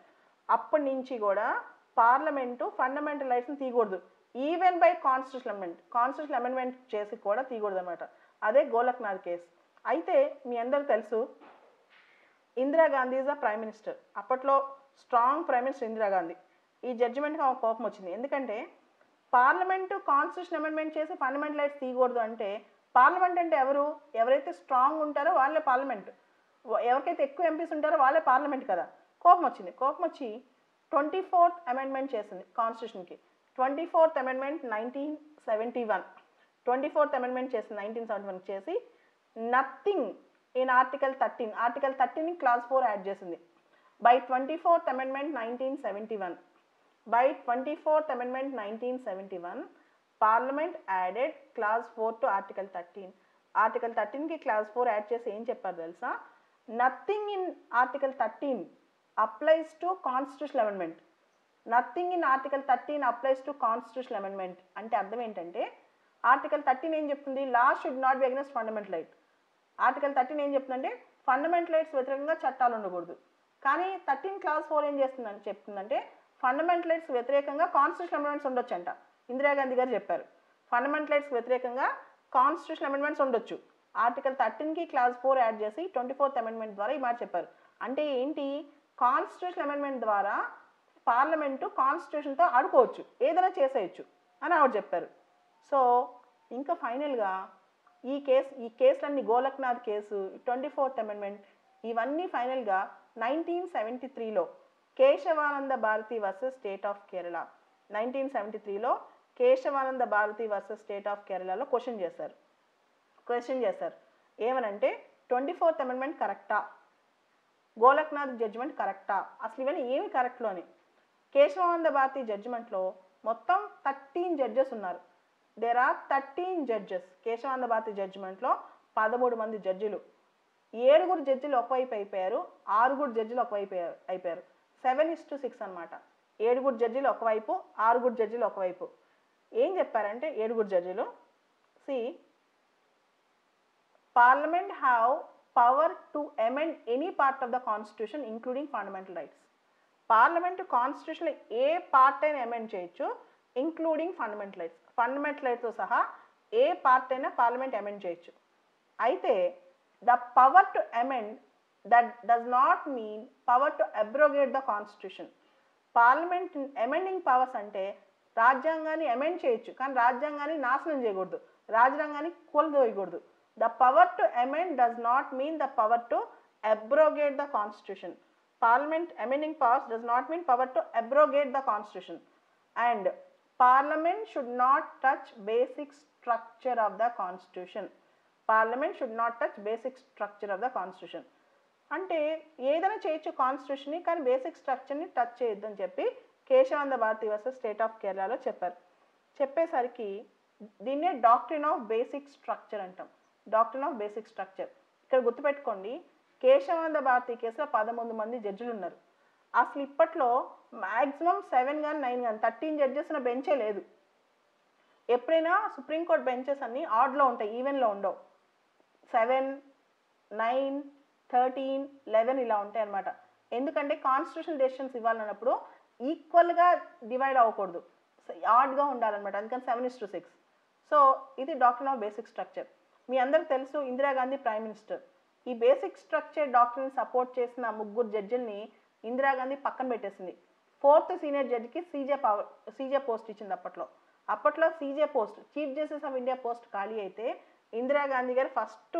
అప్పటి నుంచి కూడా పార్లమెంటు ఫండమెంటల్ రైట్స్ని తీయకూడదు ఈవెన్ బై కాన్స్టిట్యూషనల్ అమెండ్మెంట్ చేసి కూడా తీయకూడదు అనమాట. అదే గోలక్నాథ్ కేసు. అయితే మీ అందరికీ తెలుసు Indira Gandhi is the prime minister. అప్పట్లో స్ట్రాంగ్ ప్రైమ్ మినిస్టర్ ఇందిరాగాంధీ. ఈ జడ్జిమెంట్కి ఆమె కోపం వచ్చింది. ఎందుకంటే పార్లమెంటు కాన్స్టిట్యూషన్ అమెండ్మెంట్ చేసి ఫండమెంటల్ రైట్స్ తీయకూడదు అంటే పార్లమెంట్ అంటే ఎవరైతే స్ట్రాంగ్ ఉంటారో వాళ్ళే పార్లమెంట్, ఎవరికైతే ఎక్కువ ఎంపీస్ ఉంటారో వాళ్ళే పార్లమెంట్ కదా. కోపం వచ్చి 24th అమెండ్మెంట్ చేసింది కాన్స్టిట్యూషన్కి. 24th అమెండ్మెంట్ 1971, 24th అమెండ్మెంట్ చేసింది 1971 చేసి nothing in article 13 clause 4 add చేసింది. By 24th amendment 1971 parliament added clause 4 to article 13. Article 13కి క్లాస్ 4 యాడ్ చేసి ఏం చెప్పారు తెలుసా? Nothing in article 13 applies to constitutional amendment. Nothing in article 13 applies to constitutional amendment అంటే అర్థం ఏంటంటే ఆర్టికల్ 13 ఏం చెప్తుంది? Law should not be against fundamental right. Article 13 ఏం చెప్తుందంటే ఫండమెంటల్ రైట్స్ వ్యతిరేకంగా చట్టాలు ఉండకూడదు. కానీ 13 క్లాస్ 4 ఏం చెప్తుందంటే ఫండమెంటల్ రైట్స్ వ్యతిరేకంగా కాన్స్టిట్యూషనల్ అమెండ్మెంట్స్ ఉండొచ్చంట. ఇందిరాగాంధీ గారు చెప్పారు ఫండమెంటల్ రైట్స్ వ్యతిరేకంగా కాన్స్టిట్యూషన్ అమెండ్మెంట్స్ ఉండొచ్చు. ఆర్టికల్ 13కి క్లాస్ 4 యాడ్ చేసి 24th అమెండ్మెంట్ ద్వారా ఈ మాట చెప్పారు. అంటే ఏంటి, కాన్స్టిట్యూషన్ అమెండ్మెంట్ ద్వారా పార్లమెంటు కాన్స్టిట్యూషన్తో ఆడుకోవచ్చు, ఏదైనా చేసేయచ్చు అని ఆవిడ చెప్పారు. సో ఇంకా ఫైనల్గా ఈ కేసులన్నీ గోలక్నాథ్ కేసు, 24th అమెండ్మెంట్, ఇవన్నీ ఫైనల్గా 1973లో Kesavananda Bharati versus state of Kerala, 1973లో Kesavananda Bharati versus state of కేరళలో క్వశ్చన్ చేశారు ఏమనంటే 24th అమెండ్మెంట్ కరెక్టా, గోలక్నాథ్ జడ్జిమెంట్ కరెక్టా, అసలు ఇవన్నీ ఏమి కరెక్ట్లో అని. కేశవానంద భారతి జడ్జిమెంట్లో మొత్తం 13 జడ్జెస్ ఉన్నారు. There are 13 judges. Kesavananda Bharati జడ్జిమెంట్లో 13 మంది జడ్జిలు, 7 జడ్జిలు ఒకవైపు అయిపోయారు, 6 జడ్జిలు ఒకవైపు అయిపోయారు. 7:6 అనమాట. 7 జడ్జిలు ఒకవైపు, 6 జడ్జిలు ఒకవైపు. ఏం చెప్పారంటే 7 జడ్జిలు, see parliament have power to amend any part of the constitution including fundamental rights. Parliament కాన్స్టిట్యూషన్లో ఏ పార్ట్ అయినా అమెండ్ చేయొచ్చు, ఇంక్లూడింగ్ ఫండమెంటల్ రైట్స్. ఫండమెంటల్ రైట్స్తో సహా ఏ పార్ట్ అయినా పార్లమెంట్ అమెండ్ చేయొచ్చు. అయితే the power to amend that does not mean power to abrogate the constitution. Parliament amending powers అంటే రాజ్యాంగాన్ని అమెండ్ చేయొచ్చు, కానీ రాజ్యాంగాన్ని నాశనం చేయకూడదు, రాజ్యాంగాన్ని కూలదోయకూడదు. The power to amend does not mean the power to abrogate the constitution. Parliament amending powers does not mean power to abrogate the constitution, and Parliament should not touch basic structure of the constitution. Parliament should not touch basic structure of the constitution. అంటే ఏదైనా చేయొచ్చు కాన్స్టిట్యూషన్ని, కానీ basic స్ట్రక్చర్ని touch చేయొద్దు అని చెప్పి Kesavananda Bharati versus state of కేరళలో చెప్పారు. చెప్పేసరికి దీన్నే డాక్ట్రిన్ ఆఫ్ బేసిక్ స్ట్రక్చర్ అంటాం. Doctrine of basic structure. ఇక్కడ గుర్తుపెట్టుకోండి, కేశవానంద భారతి కేసులో 11 మంది జడ్జిలు ఉన్నారు. అసలు ఇప్పట్లో మ్యాక్సిమం 7 కానీ 9 కానీ 13 జడ్జెస్ ఉన్న బెంచే లేదు. ఎప్పుడైనా సుప్రీంకోర్టు బెంచెస్ అన్నీ ఆడ్లో ఉంటాయి, ఈవెన్లో ఉండవు. 7, 9, 13, 11 ఇలా ఉంటాయి అన్నమాట. ఎందుకంటే కాన్స్టిట్యూషనల్ డెసిషన్స్ ఇవ్వాలన్నప్పుడు ఈక్వల్గా డివైడ్ అవ్వకూడదు, ఆడ్గా ఉండాలన్నమాట. అందుకని 7:6. సో ఇది డాక్ట్రిన్ ఆఫ్ బేసిక్ స్ట్రక్చర్. మీ అందరికి తెలుసు, ఇందిరాగాంధీ ప్రైమ్ మినిస్టర్. ఈ బేసిక్ స్ట్రక్చర్ డాక్టర్ని సపోర్ట్ చేసిన 3 జడ్జిల్ని ఇందిరాగాంధీ పక్కన పెట్టేసింది. 4th సీనియర్ జడ్జికి సీజే పోస్ట్ ఇచ్చింది. అప్పట్లో CJ post, chief justice of India post ఖాళీ అయితే ఇందిరాగాంధీ గారు ఫస్ట్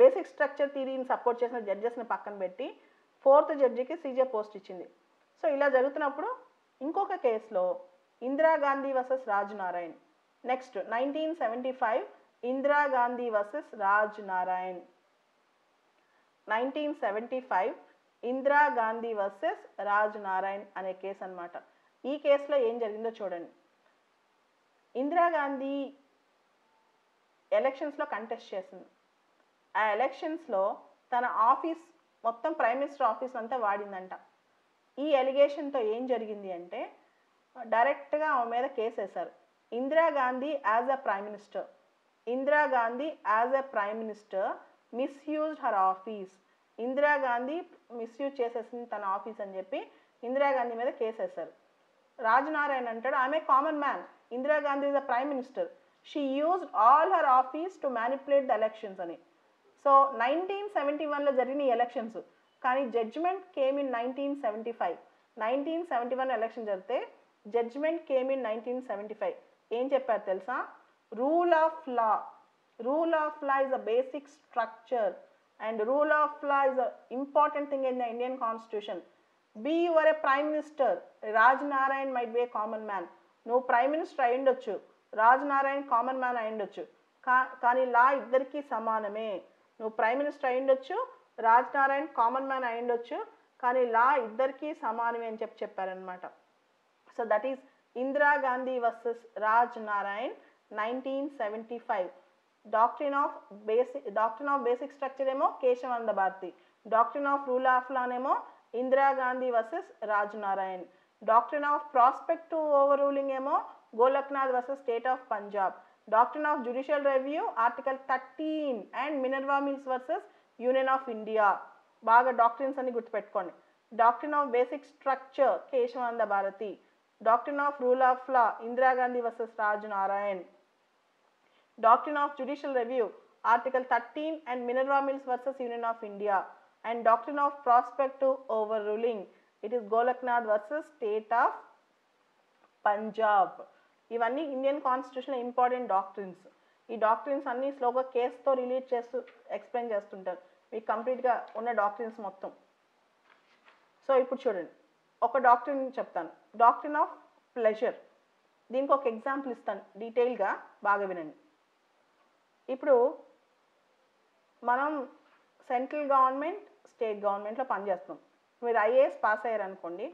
బేసిక్ స్ట్రక్చర్ థియరీని సపోర్ట్ చేసిన జడ్జెస్ని పక్కన పెట్టి 4th జడ్జికి సీజే పోస్ట్ ఇచ్చింది. సో ఇలా జరుగుతున్నప్పుడు ఇంకొక కేసులో Indira Gandhi versus Raj Narayan. Next 1975 Indira Gandhi versus Raj Narayan. 1975 Indira Gandhi versus Raj Narayan అనే కేసు అనమాట. ఈ కేసులో ఏం జరిగిందో చూడండి. ఇందిరాగాంధీ ఎలక్షన్స్లో కంటెస్ట్ చేసింది. ఆ ఎలక్షన్స్లో తన ఆఫీస్ మొత్తం ప్రైమ్ మినిస్టర్ ఆఫీస్ అంతా వాడిందంట. ఈ ఎలిగేషన్తో ఏం జరిగింది అంటే డైరెక్ట్గా ఆమె మీద కేసు వేశారు. Indira Gandhi as a prime minister misused her office. Indira Gandhi misuse చేసేసింది తన ఆఫీస్ అని చెప్పి ఇందిరాగాంధీ మీద కేసు వేశారు. రాజనారాయణ అంటాడు, ఆమె common man, Indira Gandhi is the prime minister, she used all her office to manipulate the elections అని. సో 1971లో జరిగిన ఈ ఎలక్షన్స్, కానీ జడ్జిమెంట్ కేమ్ ఇన్ 1975. 1971 ఎలక్షన్ జరిగితే జడ్జిమెంట్ కేమ్ ఇన్ 1975. ఏం చెప్పారు తెలుసా? Rule of law is a basic structure, and rule of law is an important thing in the Indian constitution. Be you are a prime minister, Raj Narayan might be a common man. No prime minister అయ్యుండొచ్చు, Raj Narayan common man అయ్యుండొచ్చు, కానీ లా ఇద్దరికీ సమానమే. నువ్వు prime minister అయ్యుండొచ్చు, Raj Narayan common man అయ్యుండొచ్చు, కానీ లా ఇద్దరికీ సమానమే అని చెప్పారనమాట. So that is Indira Gandhi versus Raj Narayan 1975. Doctrine of basic structure ఏమో Kesavananda Bharati, doctrine of rule of law ఏమో Indira Gandhi versus Raj Narayan, doctrine of prospective overruling ఏమో Golaknath versus state of Punjab, doctrine of judicial review article 13 and Minerva Mills versus union of India. బాగా doctrines అన్ని గుర్తుపెట్టుకోండి. Doctrine of basic structure Kesavananda Bharati, doctrine of rule of law Indira Gandhi versus Raj Narayan, Doctrine of judicial review, Article 13 and Minerva Mills versus Union of India. And doctrine of prospective overruling, it is Golaknath versus State of Punjab. ఇవన్నీ Indian constitution important doctrines. ఈ doctrines అన్నీ స్లోగా కేసుతో రిలీట్ చేస్తూ explain చేస్తుంటారు మీకు కంప్లీట్గా ఉన్న డాక్ట్రిన్స్ మొత్తం. సో ఇప్పుడు చూడండి, ఒక డాక్ట్రిన్ చెప్తాను, డాక్ట్రిన్ ఆఫ్ ప్లెజర్. దీనికి ఒక ఎగ్జాంపుల్ ఇస్తాను, డీటెయిల్గా బాగా వినండి. ఇప్పుడు మనం సెంట్రల్ గవర్నమెంట్, స్టేట్ గవర్నమెంట్లో పనిచేస్తాం. మీరు ఐఏఎస్ పాస్ అయ్యారనుకోండి,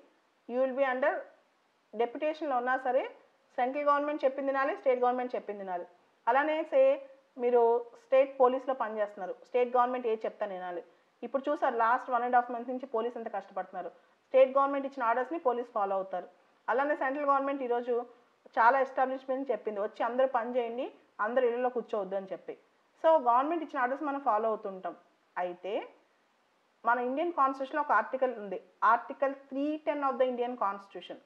యూ విల్ బి అండర్ డెప్యుటేషన్లో ఉన్నా సరే సెంట్రల్ గవర్నమెంట్ చెప్పింది వినాలి, స్టేట్ గవర్నమెంట్ చెప్పింది వినాలి. అలానే మీరు స్టేట్ పోలీస్లో పనిచేస్తున్నారు, స్టేట్ గవర్నమెంట్ ఏది చెప్తాను వినాలి. ఇప్పుడు చూసారు లాస్ట్ 1.5 months నుంచి పోలీస్ ఎంత కష్టపడుతున్నారు. స్టేట్ గవర్నమెంట్ ఇచ్చిన ఆర్డర్స్ని పోలీస్ ఫాలో అవుతారు. అలానే సెంట్రల్ గవర్నమెంట్ ఈరోజు చాలా ఎస్టాబ్లిష్మెంట్ చెప్పింది, వచ్చి అందరూ పని చేయండి, అందరూ ఇళ్ళలో కూర్చోవద్దు అని చెప్పి. సో గవర్నమెంట్ ఇచ్చిన ఆర్డర్స్ మనం ఫాలో అవుతుంటాం. అయితే మన ఇండియన్ కాన్స్టిట్యూషన్లో ఒక ఆర్టికల్ ఉంది, article 310 of the Indian constitution.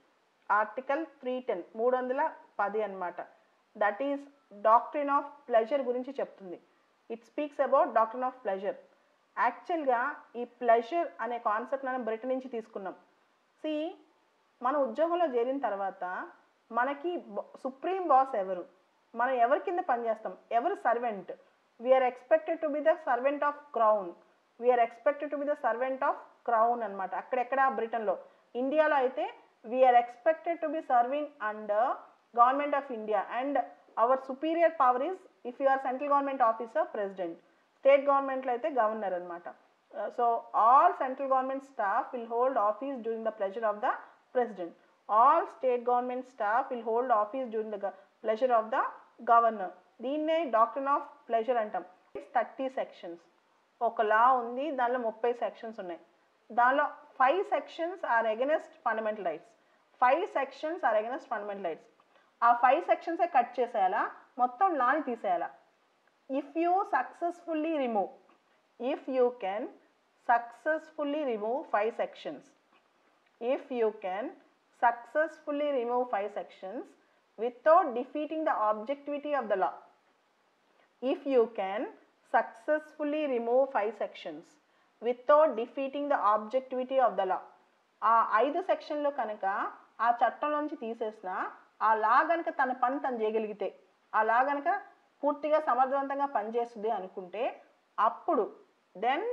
Article 310 310 అనమాట. That is doctrine of pleasure గురించి చెప్తుంది. It speaks about doctrine of pleasure. యాక్చువల్గా ఈ ప్లెజర్ అనే కాన్సెప్ట్ మనం బ్రిటన్ నుంచి తీసుకున్నాం. మన ఉద్యోగంలో చేరిన తర్వాత మనకి సుప్రీం బాస్ ఎవరు, మనం ఎవరి కింద పనిచేస్తాం, ఎవరు servant, we are expected to be the servant of crown. We are expected to be the servant of crown అనమాట. అక్కడెక్కడ బ్రిటన్లో. ఇండియాలో అయితే we are expected to be serving under government of India and our superior power is if you are central government officer president. State గవర్నమెంట్లో అయితే governor అనమాట. So all central government staff will hold office during the pleasure of the president. All state government staff will hold office during the pleasure of the governor. దీన్నే doctrine of pleasure అంటాం. 30 sections. ఒక లా ఉంది, దానిలో 30 sections ఉన్నాయి. దానిలో 5 sections are against fundamental rights. 5 sections are against fundamental rights. ఆ 5 sections cut చేసేయాలా, మొత్తం లాని తీసేయాలా. If you successfully remove, if you can successfully remove 5 sections, if you can successfully remove 5 sections without defeating the objectivity of the law, if you can successfully remove 5 sections without defeating the objectivity of the law, ఆ 5 sectionలో కనుక ఆ చట్టంలోంచి తీసేసిన ఆ లా కనుక తన పని తను చేయగలిగితే, ఆ లా కనుక పూర్తిగా సమర్థవంతంగా పనిచేస్తుంది అనుకుంటే, అప్పుడు then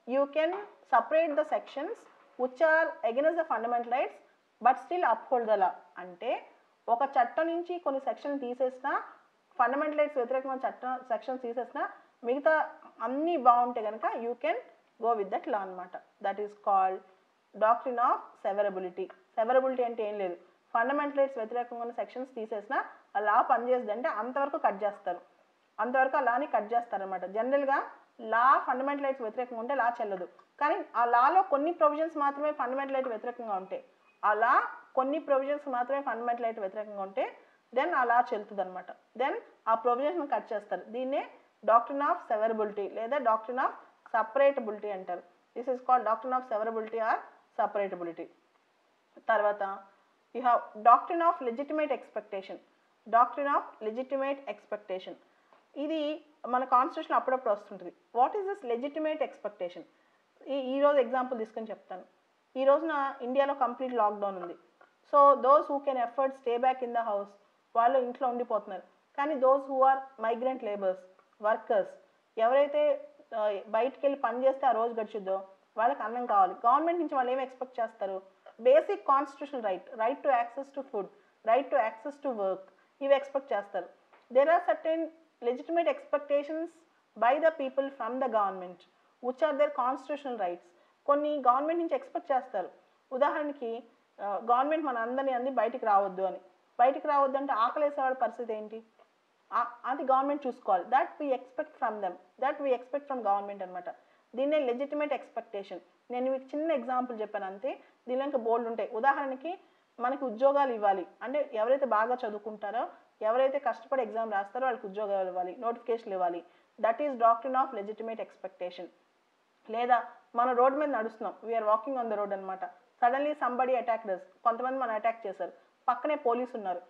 you can separate the sections which are against the fundamental rights but still uphold the law. అంటే ఒక చట్టం నుంచి కొన్ని సెక్షన్ తీసేసినా, ఫండమెంటల్ రైట్స్ వ్యతిరేకమైన చట్టం సెక్షన్స్ తీసేసినా, మిగతా అన్నీ బాగుంటే కనుక you can go with that law అనమాట. That is called doctrine of severability. Severability అంటే ఏం లేదు, ఫండమెంటల్ రైట్స్ వ్యతిరేకంగా ఉన్న సెక్షన్స్ తీసేసినా ఆ లా పనిచేస్తుంది అంటే అంతవరకు కట్ చేస్తారు, అంతవరకు ఆ లాని కట్ చేస్తారనమాట. జనరల్గా లా ఫండమెంటల్ రైట్స్ వ్యతిరేకంగా ఉంటే లా చెల్లదు. కానీ ఆ లాలో కొన్ని ప్రొవిజన్స్ మాత్రమే ఫండమెంటల్ రైట్ వ్యతిరేకంగా ఉంటాయి. ఆ లా కొన్ని ప్రొవిజన్స్ మాత్రమే ఫండమెంటల్ రైట్ వ్యతిరేకంగా ఉంటే దెన్ ఆ లా చెల్లుతుంది అనమాట. దెన్ ఆ ప్రొవిజన్స్ని కట్ చేస్తారు. దీన్నే డాక్ట్రిన్ ఆఫ్ సెవరబిలిటీ లేదా డాక్ట్రిన్ ఆఫ్ సపరేటబిలిటీ అంటారు. This is called doctrine of severability or separability. తర్వాత you have doctrine of legitimate expectation. Doctrine of legitimate expectation ఇది మన కాన్స్టిట్యూషన్ అప్పుడప్పుడు వస్తుంటుంది. What is this legitimate expectation? ఈరోజు ఎగ్జాంపుల్ తీసుకొని చెప్తాను. ఈ రోజున ఇండియాలో కంప్లీట్ లాక్డౌన్ ఉంది. So those who can afford stay back in the house, వాళ్ళు ఇంట్లో ఉండిపోతున్నారు. కానీ those who are migrant labours, workers, ఎవరైతే బయటికి వెళ్ళి పని చేస్తే ఆ రోజు గడిచిద్దో వాళ్ళకి అన్నం కావాలి. గవర్నమెంట్ నుంచి వాళ్ళు ఏమి ఎక్స్పెక్ట్ చేస్తారు? Basic constitutional right to access to food, right to access to work, ఇవి ఎక్స్పెక్ట్ చేస్తారు. There are certain legitimate expectations by the people from the government which are their constitutional rights. కొన్ని government నుంచి expect చేస్తారు. ఉదాహరణకి government మన అందరినీ బయటికి రావద్దు అని. బయటికి రావద్దు అంటే ఆకలేసేవాడి పరిస్థితి ఏంటి? అది గవర్నమెంట్ చూసుకోవాలి. That we expect from them, that we expect from government అనమాట. దీన్నే లెజిటిమేట్ ఎక్స్పెక్టేషన్. నేను మీకు చిన్న ఎగ్జాంపుల్ చెప్పాను అంతే, దీనిలో ఇంకా బోల్డ్ ఉంటాయి. ఉదాహరణకి మనకి ఉద్యోగాలు ఇవ్వాలి అంటే ఎవరైతే బాగా చదువుకుంటారో, ఎవరైతే కష్టపడి ఎగ్జామ్ రాస్తారో వాళ్ళకి ఉద్యోగాలు ఇవ్వాలి, నోటిఫికేషన్లు ఇవ్వాలి. That is doctrine of legitimate expectation. లేదా మన రోడ్ మీద నడుస్తున్నాం, we are walking on the road అనమాట. సడన్లీ సంబడి అటాక్డ్ us, కొంతమంది మనం అటాక్ చేశారు, పక్కనే పోలీసు ఉన్నారు.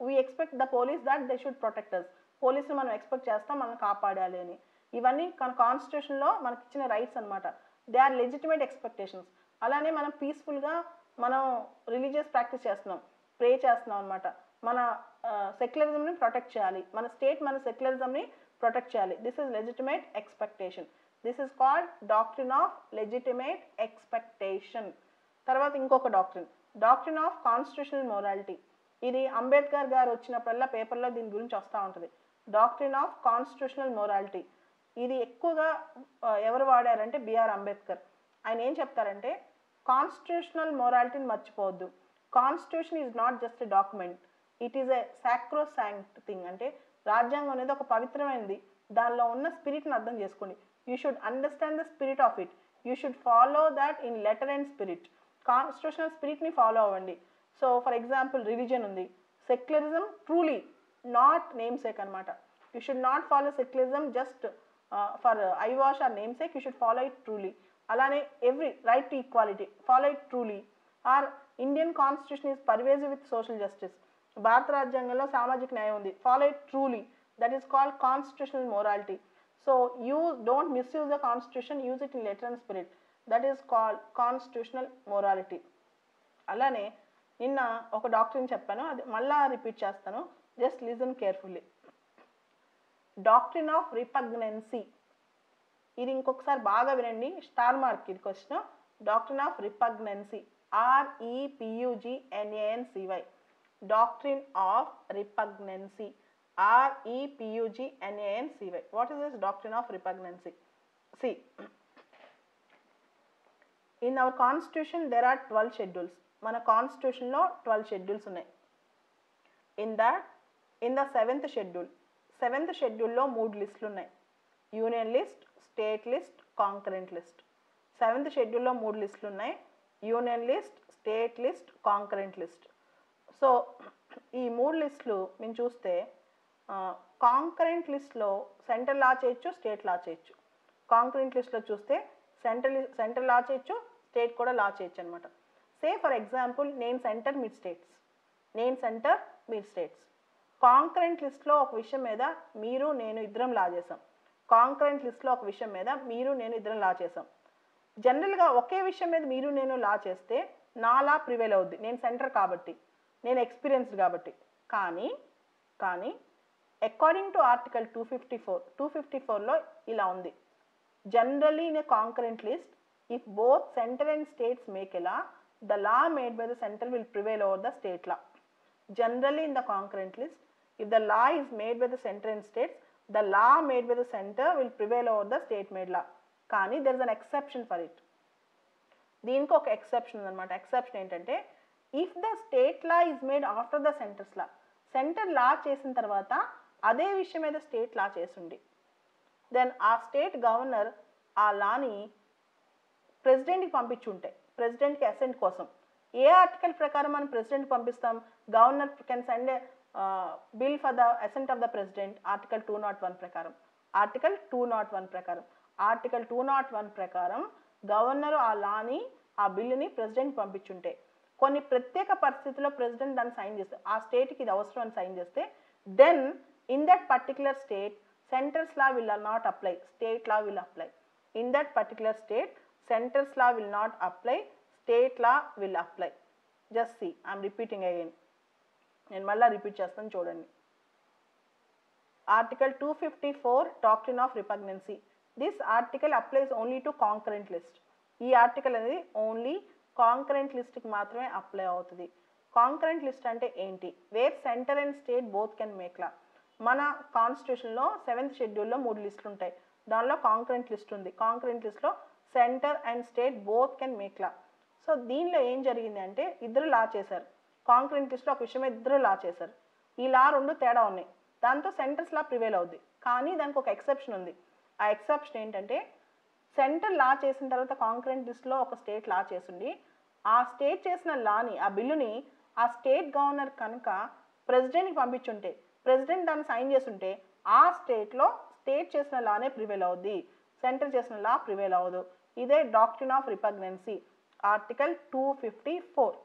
We expect the police that they should protect us. పోలీసులు మనం ఎక్స్పెక్ట్ చేస్తాం మనం కాపాడాలి అని. ఇవన్నీ కాన్స్టిట్యూషన్లో మనకి ఇచ్చిన రైట్స్ అనమాట. They are legitimate expectations. అలానే మనం పీస్ఫుల్గా మనం రిలీజియస్ ప్రాక్టీస్ చేస్తున్నాం, ప్రే చేస్తున్నాం అనమాట. మన సెక్యులరిజంని ప్రొటెక్ట్ చేయాలి, మన స్టేట్ మన సెక్యులరిజంని ప్రొటెక్ట్ చేయాలి. This is legitimate expectation. This is called doctrine of legitimate expectation. తర్వాత ఇంకొక డాక్ట్రిన్ ఆఫ్ కాన్స్టిట్యూషనల్ మొరాలిటీ. ఇది అంబేద్కర్ గారు వచ్చినప్పుడల్లా పేపర్లో దీని గురించి వస్తూ ఉంటుంది. డాక్ట్రిన్ ఆఫ్ కాన్స్టిట్యూషనల్ మొరాలిటీ ఇది ఎక్కువగా ఎవరు వాడారంటే బిఆర్ అంబేద్కర్. ఆయన ఏం చెప్తారంటే కాన్స్టిట్యూషనల్ మొరాలిటీని మర్చిపోవద్దు. Constitution is not just a document, it is a sacrosanct thing. అంటే రాజ్యాంగం అనేది ఒక పవిత్రమైనది, దానిలో ఉన్న స్పిరిట్ని అర్థం చేసుకోండి. You should understand the spirit of it, you should follow that in letter and spirit. Constitutional స్పిరిట్ని ఫాలో అవ్వండి. సో ఫర్ ఎగ్జాంపుల్ రిలీజన్ ఉంది, secularism truly not name sake అనమాట. You should not follow secularism just for eyewash or name sake, you should follow it truly. అలానే every right to equality, follow it truly. Our Indian constitution is pervasive with social justice, భారత రాజ్యాంగంలో సామాజిక న్యాయం ఉంది, follow it truly. That is called constitutional morality. So don't misuse the constitution, use it in letter and spirit. That is called constitutional morality. అలానే నిన్న ఒక డాక్టర్ని చెప్పాను, అది మళ్ళా రిపీట్ చేస్తాను, just listen carefully. Doctrine of repugnancy. ఇది ఇంకొకసారి బాగా వినండి, స్టార్ మార్క్ ఇది question. Doctrine of repugnancy, REPUGNANCY. Doctrine of repugnancy, REPUGNANCY. What is this doctrine of repugnancy? See, in our constitution there are 12 schedules. మన కాన్స్టిట్యూషన్లో 12 schedules ఉన్నాయి. In the seventh షెడ్యూల్లో 3 లిస్టులు ఉన్నాయి, union list, state list, concurrent list. Seventh షెడ్యూల్లో 3 లిస్టులు ఉన్నాయి, union list, state list, concurrent list. So ఈ 3 లిస్టులు మేము చూస్తే కాంకరెంట్ లిస్ట్లో సెంట్రల్ లా చేయొచ్చు, స్టేట్ లా చేయొచ్చు. కాంకరెంట్ లిస్ట్లో చూస్తే సెంట్రల్ లా చేయొచ్చు, స్టేట్ కూడా లా చేయొచ్చు అనమాట. సే ఫర్ ఎగ్జాంపుల్ నేను సెంటర్ మీట్ స్టేట్స్. కాంకరెంట్ లిస్ట్లో ఒక విషయం మీద మీరు నేను ఇద్దరం లా చేసాం. కాంకరెంట్ లిస్ట్లో ఒక విషయం మీద మీరు నేను ఇద్దరం లా చేసాం. జనరల్గా ఒకే విషయం మీద మీరు నేను లా చేస్తే నా లా ప్రివేల్ అవుద్ది, నేను సెంటర్ కాబట్టి, నేను ఎక్స్పీరియన్స్డ్ కాబట్టి. కానీ అకార్డింగ్ టు ఆర్టికల్ 254లో ఇలా ఉంది. Generally in a concurrent list, if both center and states make a law, the law made by the center will prevail over the state law. Generally in the concurrent list, if the law is made by the center and states, the law made by the center will prevail over the state made law. కానీ there is an exception for it. దీనికి ఒక exception ఉందన్నమాట. Exception ఏంటంటే if the state law is made after the center's law, center law చేసిన తర్వాత అదే విషయం మీద స్టేట్ లా చేసింది, దెన్ ఆ స్టేట్ గవర్నర్ ఆ లాని ప్రెసిడెంట్కి పంపించుంటే, ప్రెసిడెంట్కి అసెంట్ కోసం ఏ ఆర్టికల్ ప్రకారం మనం ప్రెసిడెంట్కి పంపిస్తాం? Governor can send bill for the assent of the president, article 201 ప్రకారం. ఆర్టికల్ 201 ప్రకారం గవర్నర్ ఆ లాని, ఆ బిల్లుని ప్రెసిడెంట్కి పంపించుంటే, కొన్ని ప్రత్యేక పరిస్థితుల్లో ప్రెసిడెంట్ దాన్ని సైన్ చేస్తే, ఆ స్టేట్కి ఇది అవసరం అని సైన్ చేస్తే, then in that particular state center's law will not apply, state law will apply. In that particular state center's law will not apply, state law will apply. Just see, I'm repeating again. నేను మళ్ళీ repeat చేస్తాను చూడండి. Article 254 doctrine of repugnancy. This article applies only to concurrent list. ఈ article అనేది only concurrent లిస్ట్కి మాత్రమే apply అవుతుంది. Concurrent list అంటే ఏంటి? Where center and state both can make law. మన కాన్స్టిట్యూషన్లో 7th షెడ్యూల్లో 3 లిస్టులు ఉంటాయి, దానిలో కాంకరెంట్ లిస్ట్ ఉంది. కాంకరెంట్ లిస్ట్లో centre and state both can make law. So దీనిలో ఏం జరిగింది అంటే ఇద్దరు లా చేశారు. కాంకరెంట్ లిస్ట్లో ఒక విషయమే ఇద్దరు లా చేశారు. ఈ లా 2 తేడా ఉన్నాయి, దాంతో సెంటర్స్ లా ప్రివేల్ అవుద్ది. కానీ దానికి ఒక ఎక్సెప్షన్ ఉంది. ఆ ఎక్సెప్షన్ ఏంటంటే సెంటర్ లా చేసిన తర్వాత కాంకరెంట్ లిస్ట్లో ఒక స్టేట్ లా చేసింది, ఆ స్టేట్ చేసిన లాని, ఆ బిల్లుని ఆ స్టేట్ గవర్నర్ కనుక ప్రెసిడెంట్కి పంపించుంటే, ప్రెసిడెంట్ దాన్ని సైన్ చేస్తుంటే, ఆ స్టేట్లో స్టేట్ చేసిన లానే ప్రివేల్ అవుద్ది, సెంటర్ చేసిన లా ప్రివేల్ అవ్వదు. ఇదే doctrine of repugnancy, article 254.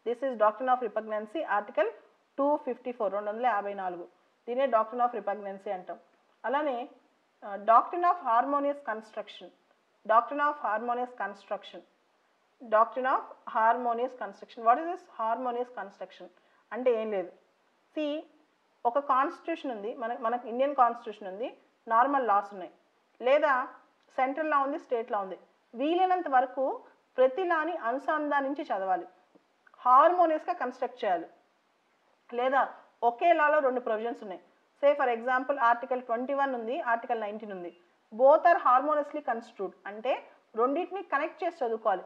This is doctrine of repugnancy, article 254, 254. దీనే డాక్ట్రిన్ ఆఫ్ రిపగ్నెన్సీ అంటాం. అలానే doctrine of harmonious construction. Doctrine of harmonious construction. Doctrine of harmonious construction. What is this harmonious construction అంటే ఏం లేదు. ఒక constitution ఉంది, మనకు Indian constitution ఉంది, నార్మల్ లాస్ ఉన్నాయి, లేదా సెంట్రల్ లా ఉంది, స్టేట్ లా ఉంది. వీలైనంత వరకు ప్రతి లాని అనుసంధానించి చదవాలి, హార్మోనియస్గా కన్స్ట్రక్ట్ చేయాలి. లేదా ఒకే లాలో 2 ప్రొవిజన్స్ ఉన్నాయి, సే ఫర్ ఎగ్జాంపుల్ ఆర్టికల్ 21 ఉంది, ఆర్టికల్ 19 ఉంది. బోత్ ఆర్ హార్మోనియస్లీ కన్స్టిట్యూట్ అంటే రెండింటిని కనెక్ట్ చేసి చదువుకోవాలి.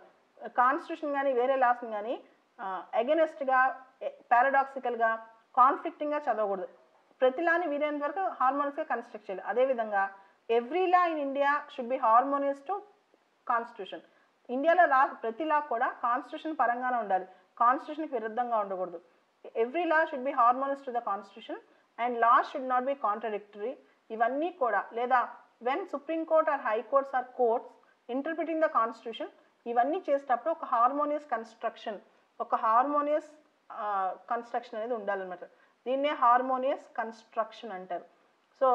కాన్స్టిట్యూషన్ కానీ వేరే లాస్ని కానీ అగెనెస్ట్గా, పారాడాక్సికల్గా, కాన్ఫ్లిక్టింగ్గా చదవకూడదు. ప్రతి లాని వీలైనంత వరకు హార్మోనియస్గా కన్స్ట్రక్ట్ చేయాలి. అదేవిధంగా every law in India should be harmonious to constitution. ఇండియాలో ప్రతి లా కూడా కాన్స్టిట్యూషన్ పరంగానే ఉండాలి, కాన్స్టిట్యూషన్కి విరుద్ధంగా ఉండకూడదు. Every law should be harmonious to the constitution and law should not be contradictory. ఇవన్నీ కూడా, లేదా when supreme court or high courts or courts interpreting the constitution, ఇవన్నీ చేసేటప్పుడు ఒక హార్మోనియస్ కన్స్ట్రక్షన్ అనేది ఉండాలన్నమాట. దీన్నే హార్మోనియస్ కన్స్ట్రక్షన్ అంటారు. So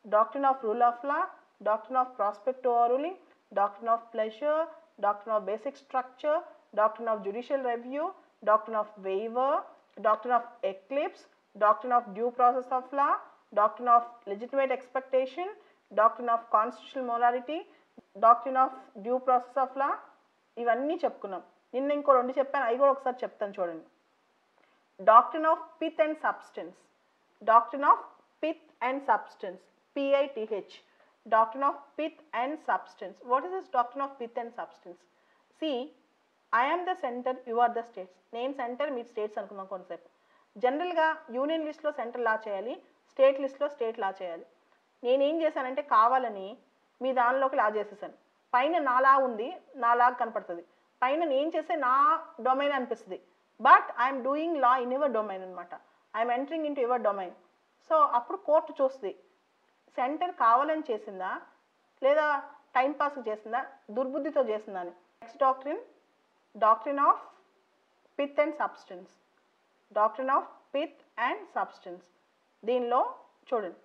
doctrine of rule of law, doctrine of prospective overruling, doctrine of pleasure, doctrine of basic structure, doctrine of judicial review, doctrine of waiver, doctrine of eclipse, doctrine of due process of law, doctrine of legitimate expectation, doctrine of constitutional morality, doctrine of due process of law, ఇవన్నీ చెప్పుకున్నాం. నిన్న ఇంకో 2 చెప్పాను, అవి కూడా ఒకసారి చెప్తాను చూడండి. Doctrine of pith and substance. Doctrine of pith and substance, PITH. Doctrine of pith and substance. What is this doctrine of pith and substance? See, I am the center, you are the states. నేను centre, మీ states అనుకున్నాం కొంతసేపు. జనరల్గా union లిస్ట్లో centre లా చేయాలి, state లిస్ట్లో state లా చేయాలి. నేనేం చేశానంటే కావాలని మీ దానిలోకి లా చేసేసాను. పైన నా లా ఉంది, నా లా కనపడుతుంది, పైన నేను చేసే నా డొమైన్ అనిపిస్తుంది. But I'm doing law in your domain అనమాట. I'm entering in to your domain. So అప్పుడు కోర్టు చూస్తుంది సెంటర్ కావాలని చేసిందా లేదా టైంపాస్కి చేసిందా, దుర్బుద్ధితో చేసిందా అని. Next doctrine of pith and substance. Doctrine of pith and substance. దీనిలో చూడండి,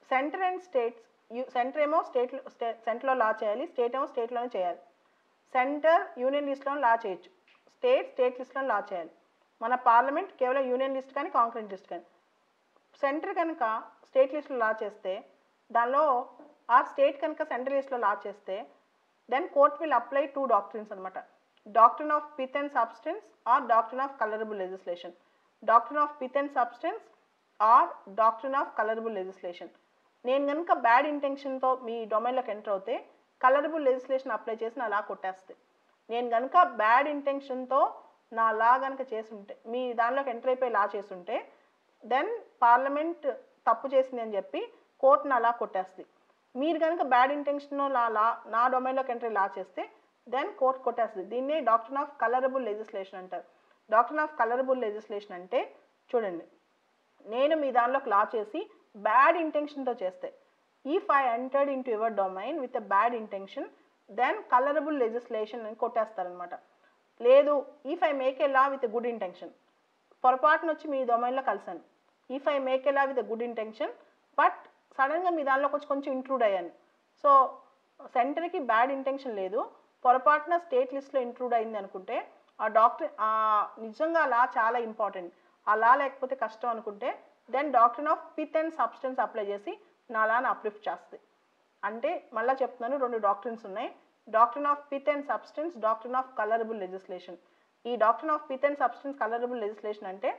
సెంటర్ అండ్ స్టేట్స్. సెంటర్ ఏమో సెంటర్లో లా చేయాలి, స్టేట్ ఏమో స్టేట్లోనే చేయాలి. సెంటర్ యూనియన్ లిస్ట్లో లా చేయొచ్చు, స్టేట్ లిస్ట్లో లా చేయాలి. మన పార్లమెంట్ కేవలం యూనియన్ లిస్ట్ కానీ కాంకరెంట్ లిస్ట్ కానీ. సెంటర్ కనుక స్టేట్ లిస్ట్లో లా చేస్తే, దానిలో ఆ స్టేట్ కనుక సెంట్రల్ లిస్ట్లో లా చేస్తే, then court will apply 2 doctrines అనమాట. Doctrine of pith and substance or doctrine of colourable legislation. Doctrine of pith and substance or doctrine of colourable legislation. నేను కనుక బ్యాడ్ ఇంటెన్షన్తో మీ డొమైన్లోకి ఎంటర్ అవుతే కలరబుల్ లెజిస్లేషన్ అప్లై చేసి నా లా కొట్టేస్తే. నేను కనుక బ్యాడ్ ఇంటెన్షన్తో నా లా కనుక చేస్తుంటే, మీ దానిలోకి ఎంటర్ అయిపోయి లా చేస్తుంటే, దెన్ పార్లమెంట్ తప్పు చేసింది అని చెప్పి కోర్టును అలా కొట్టేస్తుంది. మీరు కనుక బ్యాడ్ ఇంటెన్షన్ నా డొమైన్లోకి ఎంట్రీ లా చేస్తే దెన్ కోర్ట్ కొట్టేస్తుంది. దీన్నే డాక్ట్రిన్ ఆఫ్ కలరబుల్ లెజిస్లేషన్ అంటారు. డాక్ట్రిన్ ఆఫ్ కలరబుల్ లెజిస్లేషన్ అంటే చూడండి, నేను మీ దానిలోకి లా చేసి బ్యాడ్ ఇంటెన్షన్తో చేస్తే, if I entered in to your domain with a bad intention then colourable legislation అని కొట్టేస్తారనమాట. లేదు, if I make a law with a good intention, పొరపాటును వచ్చి మీ డొమైన్లో కలిసాను, if I make a law with a good intention but సడన్గా మీ దానిలోకి వచ్చి కొంచెం ఇంక్లూడ్ అయ్యాను. సో సెంటర్కి బ్యాడ్ ఇంటెన్షన్ లేదు, పొరపాటున స్టేట్ లిస్ట్లో ఇంక్లూడ్ అయింది అనుకుంటే నిజంగా లా చాలా ఇంపార్టెంట్, ఆ లా లేకపోతే కష్టం అనుకుంటే then doctrine of pith and substance apply చేసి నా లాని అప్లిఫ్ట్ చేస్తుంది. అంటే మళ్ళీ చెప్తున్నాను, 2 డాక్ట్రిన్స్ ఉన్నాయి. Doctrine of pith and substance, doctrine of colourable legislation. ఈ doctrine of pith and substance colourable legislation అంటే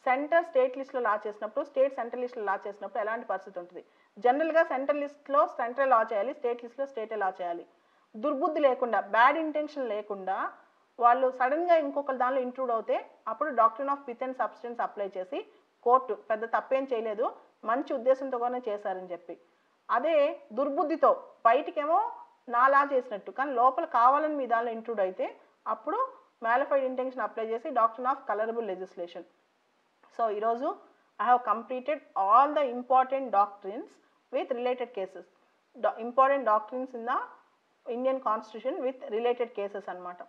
సెంటర్ స్టేట్ లిస్ట్లో లా చేసినప్పుడు, స్టేట్ సెంట్రల్ లిస్ట్లో లా చేసినప్పుడు ఎలాంటి పరిస్థితి ఉంటుంది. జనరల్గా సెంట్రల్ లిస్ట్లో సెంట్రల్ లా చేయాలి, స్టేట్ లిస్ట్లో స్టేటే లా చేయాలి. దుర్బుద్ధి లేకుండా, బ్యాడ్ ఇంటెన్షన్ లేకుండా వాళ్ళు సడన్గా ఇంకొకరు దానిలో ఇంక్లూడ్ అవుతే అప్పుడు doctrine of pith and substance apply చేసి కోర్టు పెద్ద తప్పేం చేయలేదు, మంచి ఉద్దేశంతోనే చేశారని చెప్పి. అదే దుర్బుద్ధితో బయటికేమో నా లా చేసినట్టు కానీ లోపల కావాలని మీ దానిలో ఇంక్లూడ్ అయితే అప్పుడు మ్యాలిఫైడ్ ఇంటెన్షన్ అప్లై చేసి doctrine of colourable legislation. So ఈరోజు I have completed all the important doctrines with related cases. Important doctrines in the Indian Constitution with related cases అన్నమాట.